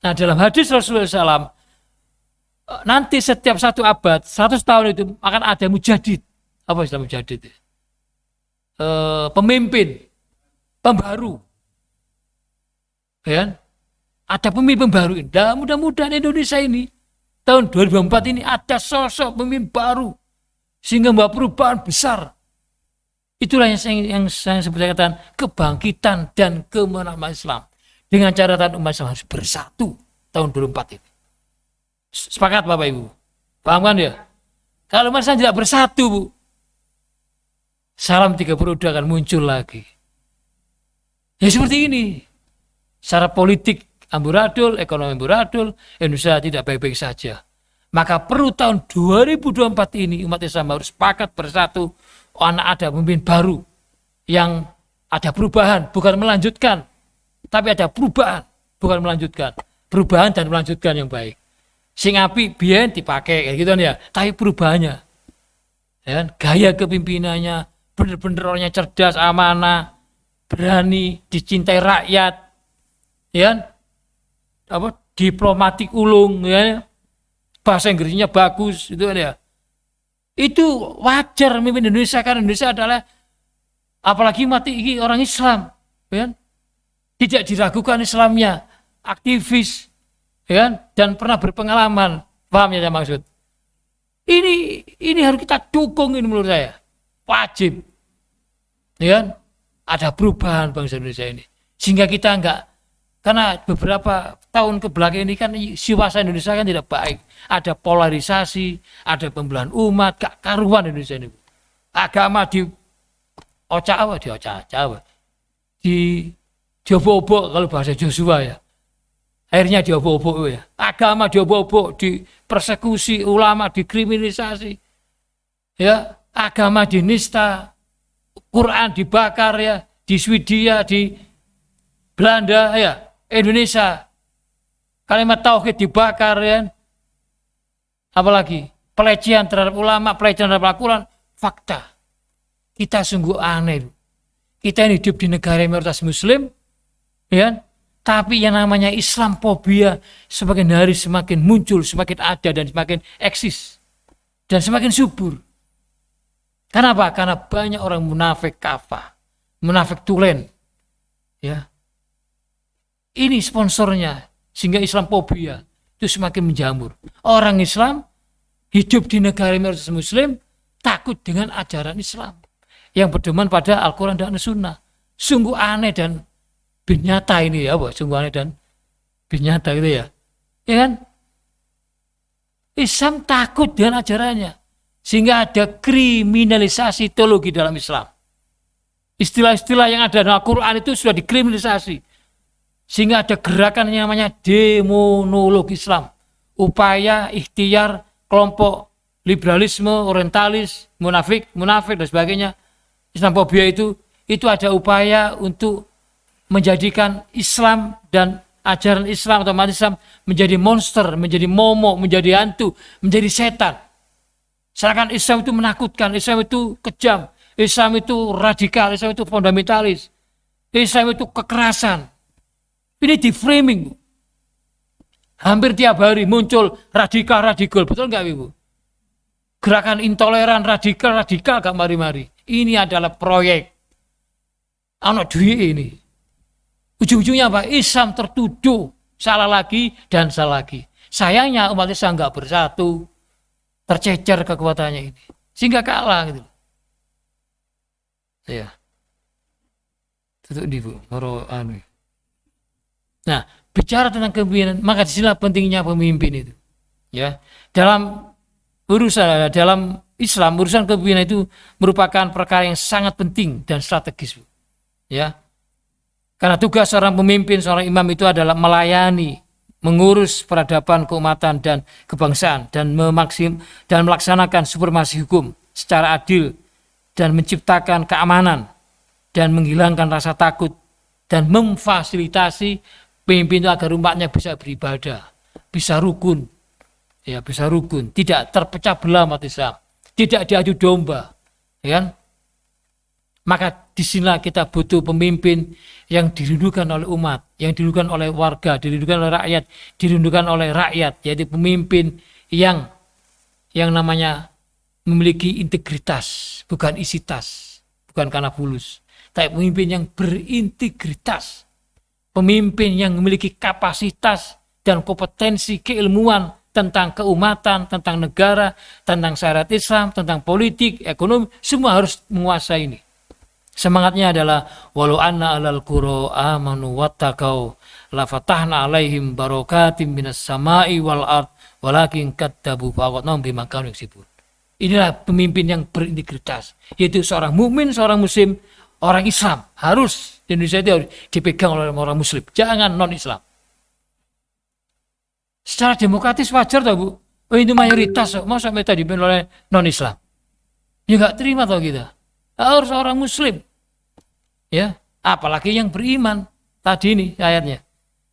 A: Nah, dalam hadis Rasulullah SAW, nanti setiap 1 abad, 100 tahun itu akan ada mujadid. Apa istilah mujadid? Pemimpin, pembaru. Ya? Ada pemimpin baru. Dan mudah-mudahan Indonesia ini tahun 2024 ini ada sosok pemimpin baru sehingga membawa perubahan besar. Itulah yang saya sebut katakan kebangkitan dan kemenangan Islam. Dengan catatan umat Islam harus bersatu tahun 2024 ini. Sepakat Bapak Ibu? Paham kan ya? Kalau umat Islam tidak bersatu, Bu, salam 32 akan muncul lagi. Ya seperti ini. Secara politik amburadul, ekonomi amburadul, Indonesia tidak baik-baik saja. Maka perlu tahun 2024 ini umat Islam harus sepakat bersatu, ada pemimpin baru yang ada perubahan, bukan melanjutkan, tapi ada perubahan, bukan melanjutkan. Perubahan dan melanjutkan yang baik. Sing api biyen dipakai kayak gitu ya, tapi perubahannya. Ya, gaya kepimpinannya benar-benar orangnya cerdas, amanah, berani, dicintai rakyat. Ya. Diplomatik ulung ya. Bahasa Inggrisnya bagus itu ya. Itu wajar memimpin Indonesia karena Indonesia adalah apalagi mati orang Islam, ya. Tidak diragukan Islamnya, aktivis, ya, dan pernah berpengalaman. Paham ya saya maksud? Ini harus kita dukung ini menurut saya. Wajib. Ya, ada perubahan bangsa Indonesia ini. Sehingga kita karena beberapa tahun kebelakang ini kan siwasa Indonesia kan tidak baik. Ada polarisasi, ada pembelahan umat, gak karuan Indonesia ini. Agama diobok-obok kalau bahasa Joshua ya. Akhirnya diobok-obok ya. Agama diobok-obok, dipersekusi, ulama dikriminalisasi. Ya, agama dinista, Quran dibakar ya, di Swedia, di Belanda ya. Indonesia kalimat tauhid dibakar ya. Apalagi pelecehan terhadap ulama, pelecehan terhadap Al-Quran. Fakta kita sungguh aneh. Kita ini hidup di negara mayoritas muslim ya, tapi yang namanya Islamfobia semakin hari semakin muncul, semakin ada dan semakin eksis dan semakin subur. Kenapa? Karena banyak orang munafik kafah, munafik tulen ya. Ini sponsornya, sehingga Islamfobia itu semakin menjamur. Orang Islam hidup di negara mayoritas muslim takut dengan ajaran Islam yang berdoman pada Al-Quran dan Sunnah. Sungguh aneh dan binyata ini ya, sungguh aneh dan binyata gitu ya. Ya kan? Islam takut dengan ajarannya, sehingga ada kriminalisasi teologi dalam Islam. Istilah-istilah yang ada dalam Al-Quran itu sudah dikriminalisasi. Sehingga ada gerakan yang namanya demonologi Islam. Upaya ikhtiar kelompok liberalisme, orientalis, munafik dan sebagainya. Islamfobia itu ada upaya untuk menjadikan Islam dan ajaran Islam atau umat Islam menjadi monster, menjadi momok, menjadi hantu, menjadi setan. Seakan Islam itu menakutkan, Islam itu kejam, Islam itu radikal, Islam itu fundamentalis, Islam itu kekerasan. Ini di framing. Hampir tiap hari muncul radikal, betul nggak Ibu? Gerakan intoleran radikal gak mari-mari. Ini adalah proyek anak duit ini. Ujung-ujungnya apa? Islam tertuduh salah lagi dan salah lagi. Sayangnya umat Islam nggak bersatu, tercecer kekuatannya ini, sehingga kalah gitu. Ya, tutup di Bu. Nah, bicara tentang kepemimpinan, maka disinilah pentingnya pemimpin itu. Ya, dalam Islam, urusan kepemimpinan itu merupakan perkara yang sangat penting dan strategis. Ya, karena tugas seorang pemimpin, seorang imam itu adalah melayani, mengurus peradaban keumatan dan kebangsaan dan melaksanakan supremasi hukum secara adil dan menciptakan keamanan dan menghilangkan rasa takut dan memfasilitasi pemimpin itu agar umatnya bisa beribadah, bisa rukun, ya bisa rukun, tidak terpecah belah umat Islam, tidak diadu domba, ya kan? Maka disinilah kita butuh pemimpin yang dirindukan oleh umat, yang dirindukan oleh warga, dirindukan oleh rakyat, yaitu pemimpin yang namanya memiliki integritas, bukan isi tas, bukan karena fulus, tapi pemimpin yang berintegritas, pemimpin yang memiliki kapasitas dan kompetensi keilmuan tentang keumatan, tentang negara, tentang syariat Islam, tentang politik, ekonomi, semua harus menguasai ini. Semangatnya adalah walau anna alal qura amanu wattaqau la fatahna alaihim barakatim minas samai wal ard walakin kadzabu faqatnahum bima kanu yaksibun. Inilah pemimpin yang berintegritas, yaitu seorang mukmin, seorang muslim, orang Islam. Harus di Indonesia itu harus dipegang oleh orang muslim, jangan non-Islam. Secara demokratis wajar toh Bu? Oh itu mayoritas, masa mereka dipimpin oleh non-Islam? Ya nggak terima toh kita. Harus orang muslim, ya, apalagi yang beriman. Tadi ini ayatnya,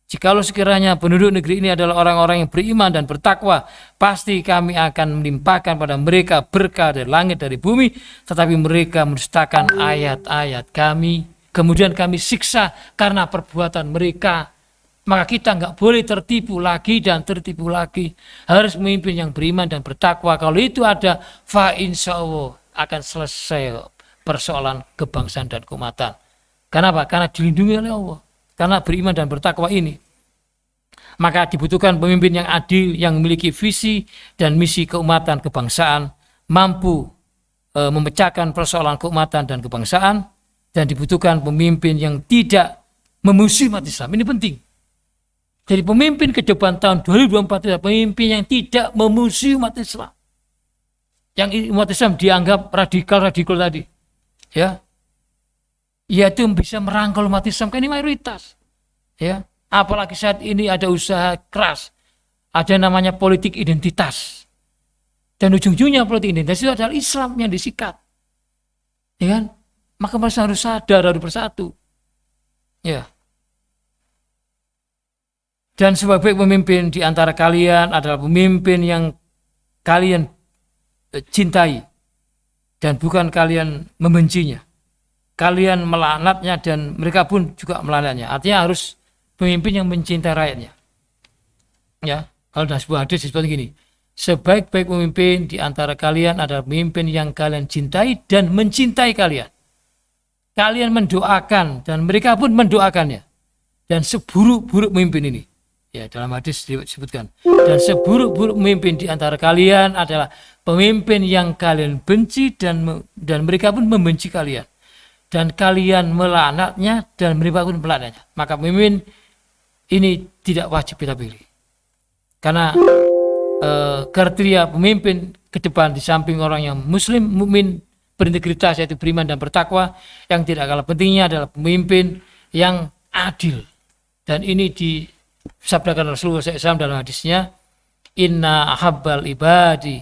A: jikalau sekiranya penduduk negeri ini adalah orang-orang yang beriman dan bertakwa, pasti kami akan melimpahkan pada mereka berkah dari langit dari bumi, tetapi mereka mendustakan ayat-ayat kami, kemudian kami siksa karena perbuatan mereka. Maka kita nggak boleh tertipu lagi dan tertipu lagi. Harus memimpin yang beriman dan bertakwa. Kalau itu ada, fa insya Allah akan selesai persoalan kebangsaan dan keumatan. Kenapa? Karena dilindungi oleh Allah. Karena beriman dan bertakwa ini. Maka dibutuhkan pemimpin yang adil, yang memiliki visi dan misi keumatan kebangsaan, mampu memecahkan persoalan keumatan dan kebangsaan, dan dibutuhkan pemimpin yang tidak memusuhi umat Islam. Ini penting. Jadi pemimpin ke depan tahun 2024 adalah pemimpin yang tidak memusuhi umat Islam. Yang umat Islam dianggap radikal tadi. Ya, yaitu bisa merangkul umat Islam, kan ini mayoritas, ya. Apalagi saat ini ada usaha keras, ada namanya politik identitas, dan ujung-ujungnya politik identitas itu adalah Islam yang disikat, ya kan? Maka mereka harus sadar, harus bersatu, ya. Dan sebagai pemimpin di antara kalian adalah pemimpin yang kalian cintai. Dan bukan kalian membencinya. Kalian melaknatnya dan mereka pun juga melaknatnya. Artinya harus pemimpin yang mencintai rakyatnya. Ya, kalau dalam sebuah hadis disebut gini. Sebaik-baik pemimpin di antara kalian adalah pemimpin yang kalian cintai dan mencintai kalian. Kalian mendoakan dan mereka pun mendoakannya. Dan seburuk-buruk pemimpin ini. Ya, dalam hadis disebutkan. Dan seburuk-buruk pemimpin di antara kalian adalah pemimpin yang kalian benci dan mereka pun membenci kalian. Dan kalian melaknatnya dan mereka pun melaknatnya. Maka pemimpin ini tidak wajib kita pilih. Karena kriteria pemimpin ke depan di samping orang yang muslim, mukmin, berintegritas yaitu beriman dan bertakwa, yang tidak kalah pentingnya adalah pemimpin yang adil. Dan ini disabdakan Rasulullah SAW dalam hadisnya, inna ahabbal ibadi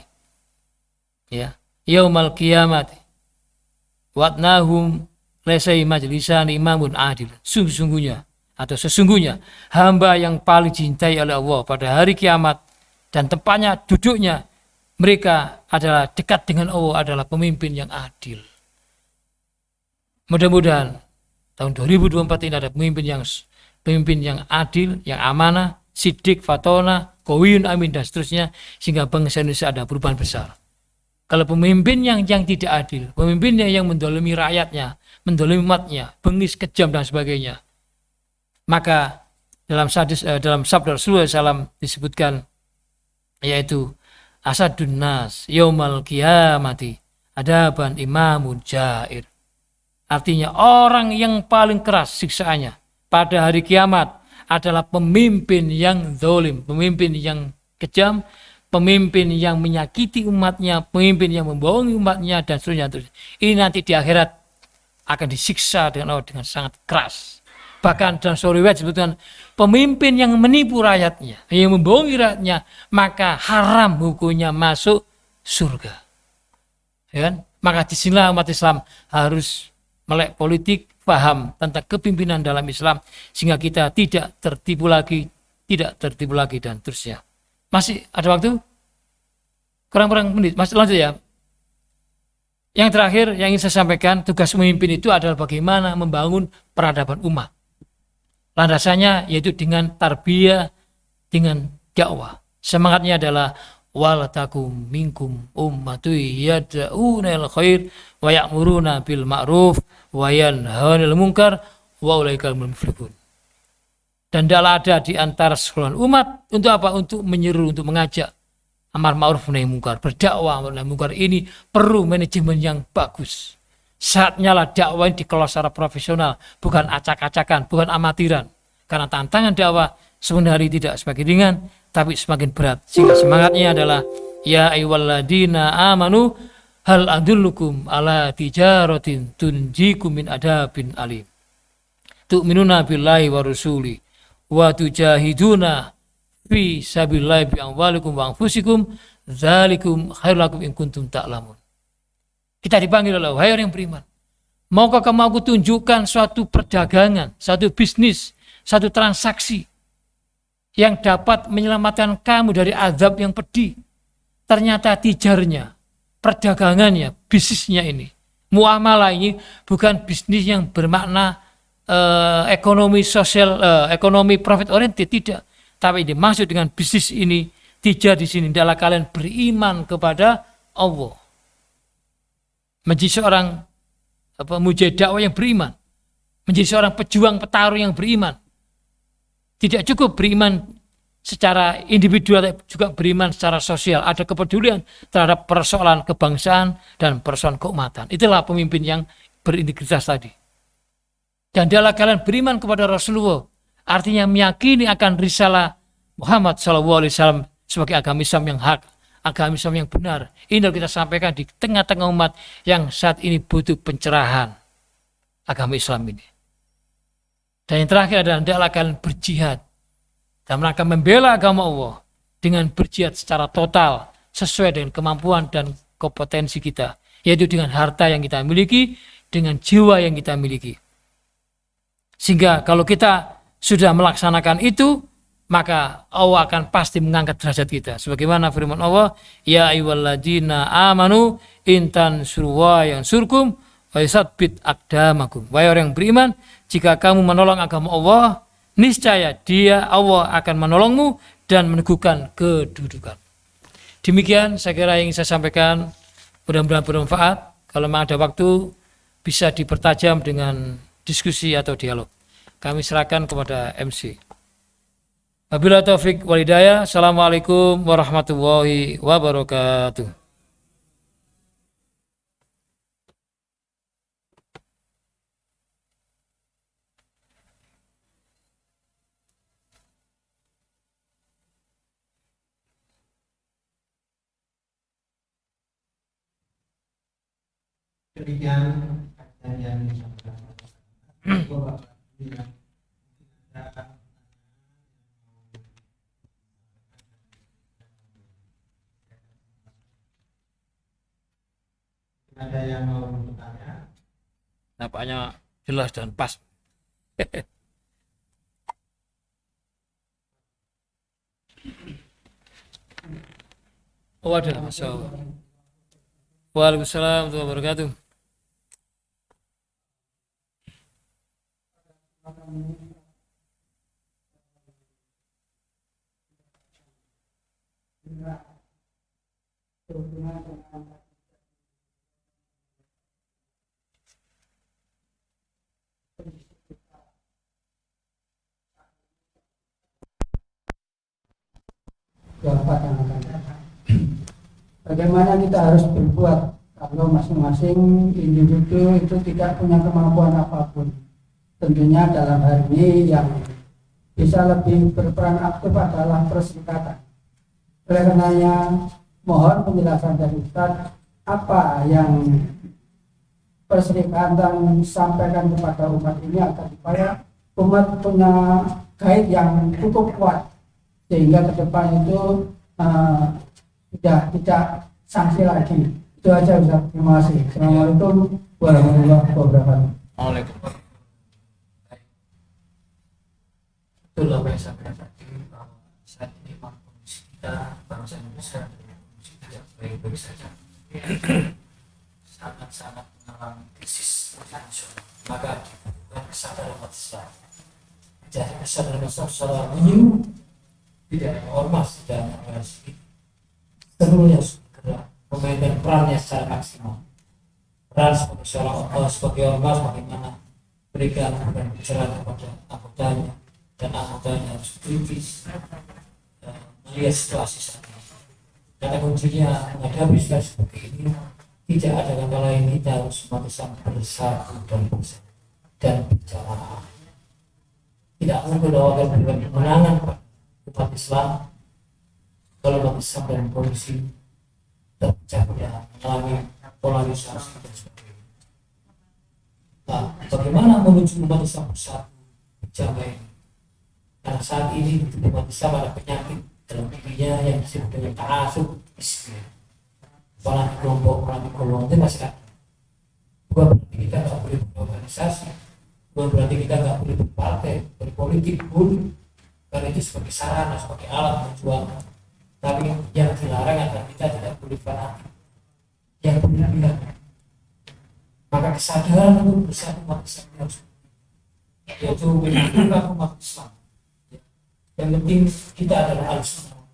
A: ya yaumal qiyamati wadnahum lesai majlisan imamun adil. Sesungguhnya atau sesungguhnya hamba yang paling dicintai oleh Allah pada hari kiamat dan tempatnya duduknya mereka adalah dekat dengan Allah adalah pemimpin yang adil. Mudah-mudahan tahun 2024 ini ada pemimpin yang adil, yang amanah, sidik, fatona, qawiyun, amin dan seterusnya sehingga bangsa Indonesia ada perubahan besar. Kalau pemimpin yang tidak adil, pemimpinnya yang mendolimi rakyatnya, mendolimi umatnya, bengis, kejam dan sebagainya, maka dalam sabda Rasulullah SAW disebutkan yaitu asadun nas yaumal qiyamati adaban imamun jair. Artinya orang yang paling keras siksaannya pada hari kiamat adalah pemimpin yang zalim, pemimpin yang kejam, pemimpin yang menyakiti umatnya, pemimpin yang membohongi umatnya dan seterusnya. Ini nanti di akhirat akan disiksa dengan sangat keras. Bahkan dalam sebuah riwayat disebutkan pemimpin yang menipu rakyatnya, yang membohongi rakyatnya, maka haram hukumnya masuk surga. Ya kan? Maka disinilah umat Islam harus melek politik, paham tentang kepimpinan dalam Islam sehingga kita tidak tertipu lagi dan terusnya. Masih ada waktu? Kurang menit. Masih lanjut ya. Yang terakhir yang ingin saya sampaikan, tugas pemimpin itu adalah bagaimana membangun peradaban umat. Landasannya yaitu dengan tarbiyah, dengan dakwah. Semangatnya adalah wal takum minkum ummatu yad'una ilal khair wa ya'muruna bil ma'ruf wa yanhauna 'anil munkar wa ulaika humul muflihun. Dan adalah ada di antara seluruh umat untuk apa? Untuk menyeru, untuk mengajak amar ma'ruf nahi munkar, berdakwah nahi munkar. Ini perlu manajemen yang bagus. Saatnya lah dakwah ini dikelola secara profesional, bukan acak-acakan, bukan amatiran. Karena tantangan dakwah sebenarnya tidak semakin ringan, tapi semakin berat. Sehingga semangatnya adalah ya ayyuhalladzina amanu hal adullukum ala tijaratin tunjikum min adabin alim. Tu'minuna billahi wa rasuli wa tujahiduna fi sabilillahi bi amwalikum wa anfusikum dzalikum khairul lakum in kuntum ta'lamun. Kita dipanggil oleh wahai orang yang beriman. Maukah kamu aku tunjukkan suatu perdagangan, satu bisnis, satu transaksi yang dapat menyelamatkan kamu dari azab yang pedih. Ternyata tijarnya, perdagangannya, bisnisnya ini, muamalah ini bukan bisnis yang bermakna ekonomi sosial, ekonomi profit oriented, tidak. Tapi dimaksud dengan bisnis ini, tijar di sini adalah kalian beriman kepada Allah. Menjadi seorang mujahid dakwah yang beriman, menjadi seorang pejuang petarung yang beriman. Tidak cukup beriman secara individual, juga beriman secara sosial. Ada kepedulian terhadap persoalan kebangsaan dan persoalan keumatan. Itulah pemimpin yang berintegritas tadi. Dan adalah kalian beriman kepada Rasulullah, artinya meyakini akan risalah Muhammad SAW sebagai agama Islam yang hak, agama Islam yang benar. Ini yang kita sampaikan di tengah-tengah umat yang saat ini butuh pencerahan agama Islam ini. Dan yang terakhir adalah hendaklah kalian berjihad dalam rangka membela agama Allah dengan berjihad secara total sesuai dengan kemampuan dan kompetensi kita, yaitu dengan harta yang kita miliki, dengan jiwa yang kita miliki. Sehingga kalau kita sudah melaksanakan itu, maka Allah akan pasti mengangkat derajat kita. Sebagaimana firman Allah, ya ayyuhalladzina amanu intan surwa yang surkum wa yusabbit aqdamakum. Wahai orang yang beriman, jika kamu menolong agama Allah, niscaya Allah akan menolongmu dan meneguhkan kedudukan. Demikian saya kira yang saya sampaikan, mudah-mudahan bermanfaat. Kalau memang ada waktu bisa dipertajam dengan diskusi atau dialog. Kami serahkan kepada MC. Wabillahi taufik wal hidayah. Assalamualaikum warahmatullahi wabarakatuh.
B: Demikian yang ada yang mau bertanya?
A: Nampaknya jelas dan pas. Waduh, Masya Allah. Waalaikumsalam warahmatullahi wabarakatuh.
B: Bapak yang akan datang. Bagaimana kita harus berbuat kalau masing-masing individu itu tidak punya kemampuan apapun? Tentunya dalam hal ini yang bisa lebih berperan aktif adalah perserikatan. Oleh karenanya mohon penjelasan dari Ustaz apa yang perserikatan sampaikan kepada umat ini agar supaya umat punya guide yang cukup kuat sehingga ke depan itu sudah tidak sanksi lagi. Itu aja Ustaz. Terima kasih. Assalamualaikum warahmatullahi wabarakatuh.
A: Waalaikumsalam. Itulah yang saya katakan bahwa saat ini kondisi kita bangsa Indonesia tidak baik-baik saja. Sangat-sangat mengalami krisis nasional. Maka dibutuhkan kesadaran umat Islam. Jadi kesadaran Islam secara umum tidak ada ormas, tidak ada organisasi. Seluruhnya segera memainkan perannya secara maksimal. Peran sebagai ormas bagaimana berikan dan bicara kepada anggotanya dan anggotanya harus kritis melihat situasi saat ini. Karena kuncinya menghadapi situasi seperti ini tidak ada kata lain, kita harus sama-sama bersatu dan berjamaah. Tidak mungkin akan memberikan kemenangan umat Islam kalau umat Islam dalam kondisi terpecah belah, mengalami polarisasi dan sebagainya. Nah, bagaimana menuju umat Islam bersatu berjamaah ini? Karena saat ini umat Islam ada penyakit dalam dirinya yang disebut dengan ta'asub ismi. Orang kelompok, orang golongan itu masih ada. Bukan berarti kita nggak boleh berorganisasi, bukan berarti kita nggak boleh berpartai, berpolitik pun, karena itu sebagai sarana, sebagai alat perjuangan. Tapi yang dilarang adalah kita tidak boleh fanatik, yang berlebihan. Maka kesadaran untuk bersatu umat Islam harus, yaitu menyatukan umat Islam. Yang penting kita adalah al-sunnah.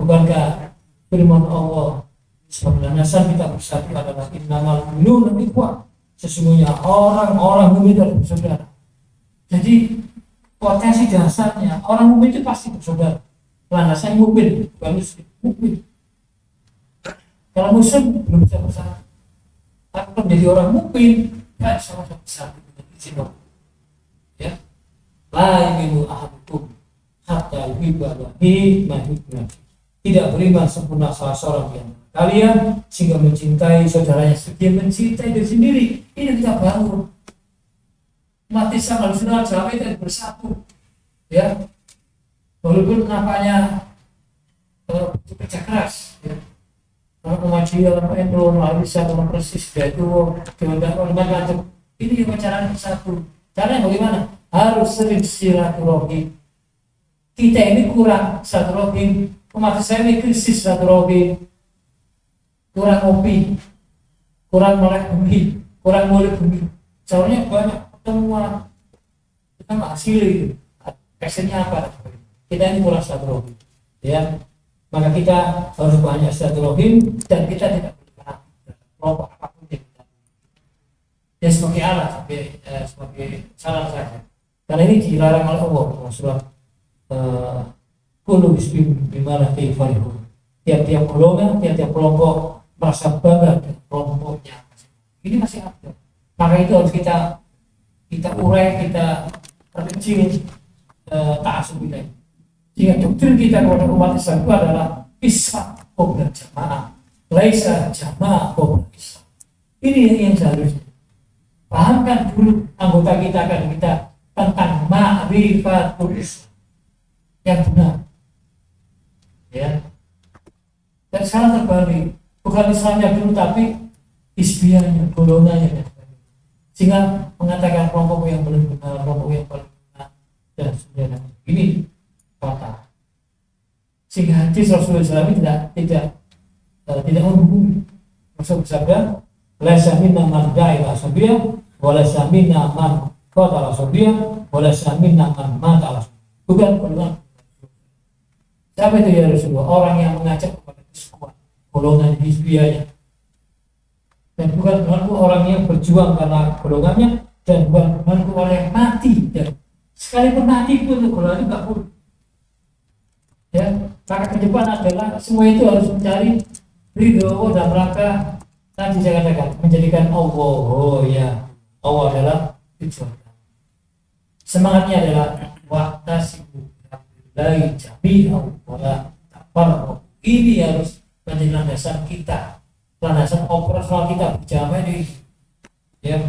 A: Bukankah firman Allah sebagai dasar kita bersatu adalah innamal mu'minuna ikhwah, sesungguhnya orang-orang mukmin adalah bersaudara. Jadi potensi dasarnya orang mukmin itu pasti bersaudara. Landasan mukmin bukan muslim, mukmin. Kalau muslim belum bisa bersatu. Tapi kalau menjadi orang mukmin tidak sama-sama bersatu dengan izin Allah. Ya, la yu'minu ahadukum hatta yuhibba lihi ma yuhibbu. Tidak beriman sempurna salah seorang yang kalian sehingga mencintai saudaranya seperti mencintai diri sendiri. Ini kita bangun umat Islam harus sampai dan bersatu, ya, walaupun nampaknya kerja keras, ya. Kalau Muhammadiyah, NU, Al-Islam, kalau persis yaitu kehendak ini cara bersatu. Caranya bagaimana? Harus sering silaturahim. Kita ini kurang silaturahim. Umat Islam ini krisis silaturahim. Kurang ngopi, kurang melek bumi, kurang mulut bumi. Soalnya banyak pertemuan, kita nggak hasil itu. Kesannya apa? Kita ini kurang silaturahim, ya. Maka kita harus banyak silaturahim dan kita tidak boleh kelompok apapun yang kita. Ya sebagai alat, sebagai salah saja. Karena ini dilarang oleh Allah dalam surat kullu hizbin bima ladayhim farihun. Tiap-tiap golongan, tiap-tiap kelompok merasa bangga dengan kelompoknya. Ini masih ada. Maka itu harus kita urai, kita perkecil ta'asub kita. Jika doktrin kita kepada umat Islam itu adalah Islam qabla jamaah, laisa jamaah qabla Islam. Ini yang seharusnya pahamkan dulu anggota kita tentang ma'rifatul Islam yang benar, ya. Dan sekarang terbalik, bukan Islamnya dulu tapi isbiahnya, golongannya. sehingga mengatakan kelompok yang belum benar, kelompok yang paling benar dan sebagainya. Ini kata. Sehingga hadis Rasulullah SAW tidak menghubungi. Rasul bersabda, "Laisa minna man da'a ila sabiyah, wa laisa minna man qatala sabiyah, wa laisa minna man mata ala sabiyah." Bukan. Siapa itu ya Rasulullah? Orang yang mengajak kepada kesekuan, golongan hizbiyahnya. Dan bukan denganku orang yang berjuang karena golongannya, dan bukan denganku orang yang mati, dan sekalipun mati pun golongan itu nggak boleh. Ya, maka ke depan adalah semua itu harus mencari ridho Allah dalam rangka tadi saya katakan menjadikan Allah. Oh ya, Allah adalah tujuan. Semangatnya adalah wa'tasibu billahi jami'an wa la tafarraqu. Ini harus menjadi landasan kita, landasan operasional kita berjamaah ini. Ya,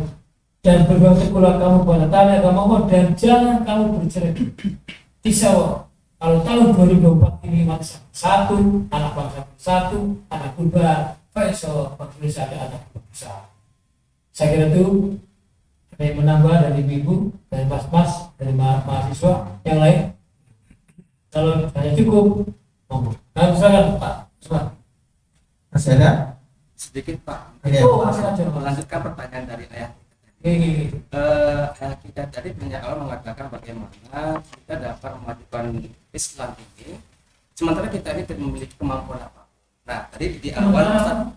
A: dan berbakti pula kamu pada tanah agama Allah, dan jangan kamu bercerai. Tisawah. Kalau tahun 2024 ini masih satu, anak bangsa satu, anak kurban, Faisal, Indonesia ada anak besar. Saya kira itu saya menambah dari ibu, dari mas-mas, dari mahasiswa yang lain. Kalau hanya cukup, monggo. Nah, silakan Pak.
C: Masih ada? Sedikit Pak.
A: Oh, masih ada.
C: Melanjutkan pertanyaan dari ayah. Kita tadi banyak orang mengatakan bagaimana kita dapat memajukan Islam ini sementara kita ini tidak memiliki kemampuan apapun. Nah tadi di awal Ustaz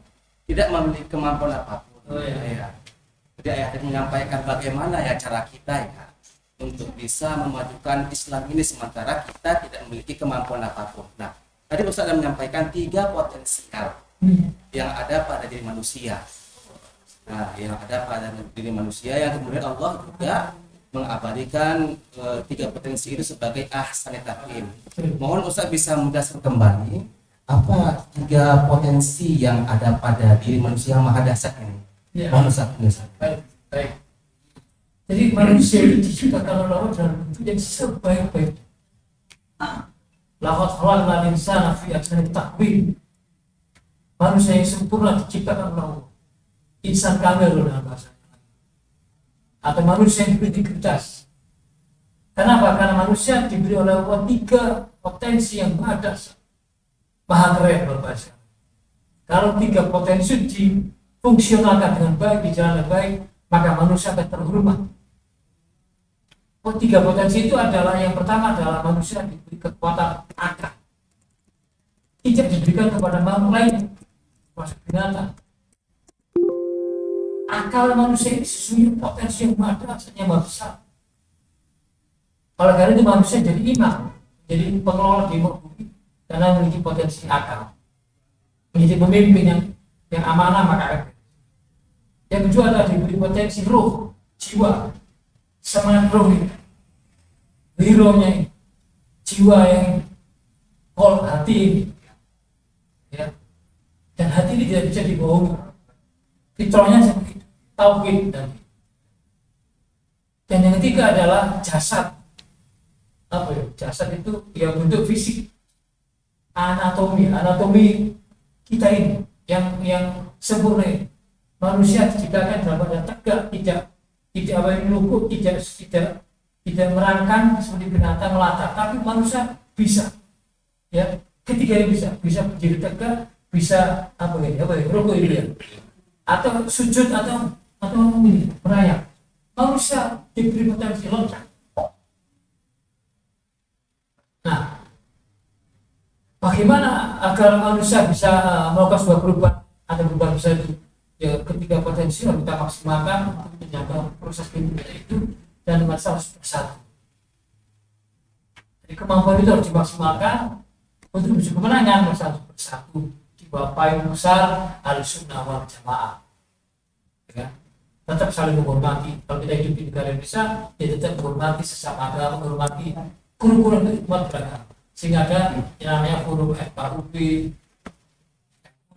C: tidak memiliki kemampuan apapun. Ya. Jadi ayah tadi menyampaikan bagaimana ya cara kita ya untuk bisa memajukan Islam ini sementara kita tidak memiliki kemampuan apapun. Nah tadi Ustaz menyampaikan 3 potensial yang ada pada diri manusia. Nah, yang ada pada diri manusia yang kemudian Allah juga mengabadikan 3 potensi itu sebagai ahsanit taqdim. Mohon Ustaz bisa menjelaskan kembali apa 3 potensi yang ada pada diri manusia yang maha dasar ini. Ya. Mohon Ustaz menjelaskan.
A: Baik. Jadi manusia itu diciptakan oleh Allah dalam bentuk yang sebaik-baik. Laqad khalaqnal insana fi ahsani taqwim. Manusia yang sempurna diciptakan oleh Allah. Insan kamil dalam bahasanya, atau manusia yang berintegritas. Kenapa? Karena manusia diberi oleh Allah 3 potensi yang maha dasar, maha keren berbahasa. Kalau 3 potensi difungsionalkan dengan baik, dijalankan baik, maka manusia akan terhormat. 3 potensi itu adalah, yang pertama adalah manusia diberi kekuatan akal, tidak diberikan kepada makhluk lain, termasuk binatang. Akal manusia ini sesungguhnya potensi yang maha dasar, yang maha besar. Oleh karena itu manusia jadi imam, jadi pengelola di muka bumi karena memiliki potensi akal, menjadi pemimpin yang amanah maka. Yang kedua adalah diberi potensi roh, jiwa, semangat roh ini, hironya, jiwa yang hati ini, ya. Dan hati ini tidak bisa dibohongi. Fitrahnya seperti tauhid dan yang ketiga adalah jasad. Apa ya? Jasad itu ya bentuk fisik, anatomi kita ini yang sempurna. Manusia diciptakan dalam keadaan tegak, tidak apa yang luput, tidak merangkang seperti binatang melata, tapi manusia bisa, ya, ketiga ini bisa berdiri tegak, bisa rukuk itu ya, atau sujud atau ini merayap. Manusia diberi potensi lengkap. Nah, bagaimana agar manusia bisa melakukan sebuah perubahan atau perubahan besar itu? Ya, ketiga potensi yang kita maksimalkan untuk menjaga proses kehidupan itu dan masalah bersatu. Jadi kemampuan itu harus dimaksimalkan untuk menuju kemenangan masalah bersatu di bawah payung besar Ahlussunnah wal Jamaah. Ya, tetap saling menghormati. Kalau kita hidup di negara Indonesia, ya tetap menghormati sesama agama, menghormati kurikulum umat beragama, sehingga ada yang namanya forum FKUB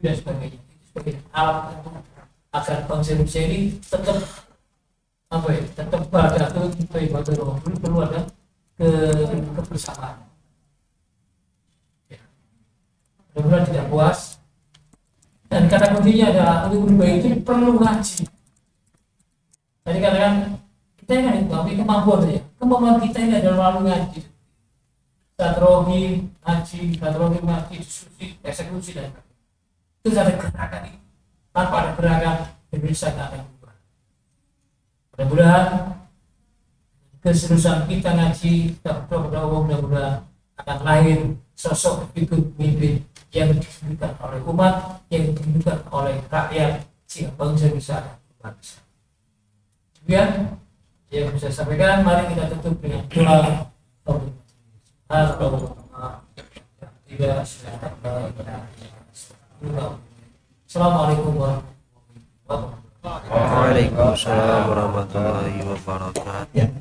A: dan sebagainya. Sebagai alat untuk agar bangsa Indonesia ini tetap berada perlu ada kebersamaan. Ya. Mudah-mudahan tidak puas. Dan kata kuncinya adalah untuk berubah itu perlu ngaji. Tadi katakan kita ini kan memiliki kemampuan saja. Kemampuan kita ini adalah melalui ngaji, tatrogi, ngaji, diskusi, eksekusi dan itu ada gerakan ini. Tanpa ada gerakan Indonesia tidak akan berubah. Mudah-mudahan keseriusan kita ngaji, kita berdoa mudah-mudahan akan lahir sosok figur pemimpin yang diberikan oleh umat, yang diberikan oleh rakyat, sehingga bangsa bisa bangsa. Demikian yang bisa saya sampaikan. Mari kita tutup dengan doa. Assalamualaikum warahmatullahi wabarakatuh.
D: Waalaikumsalam warahmatullahi wabarakatuh.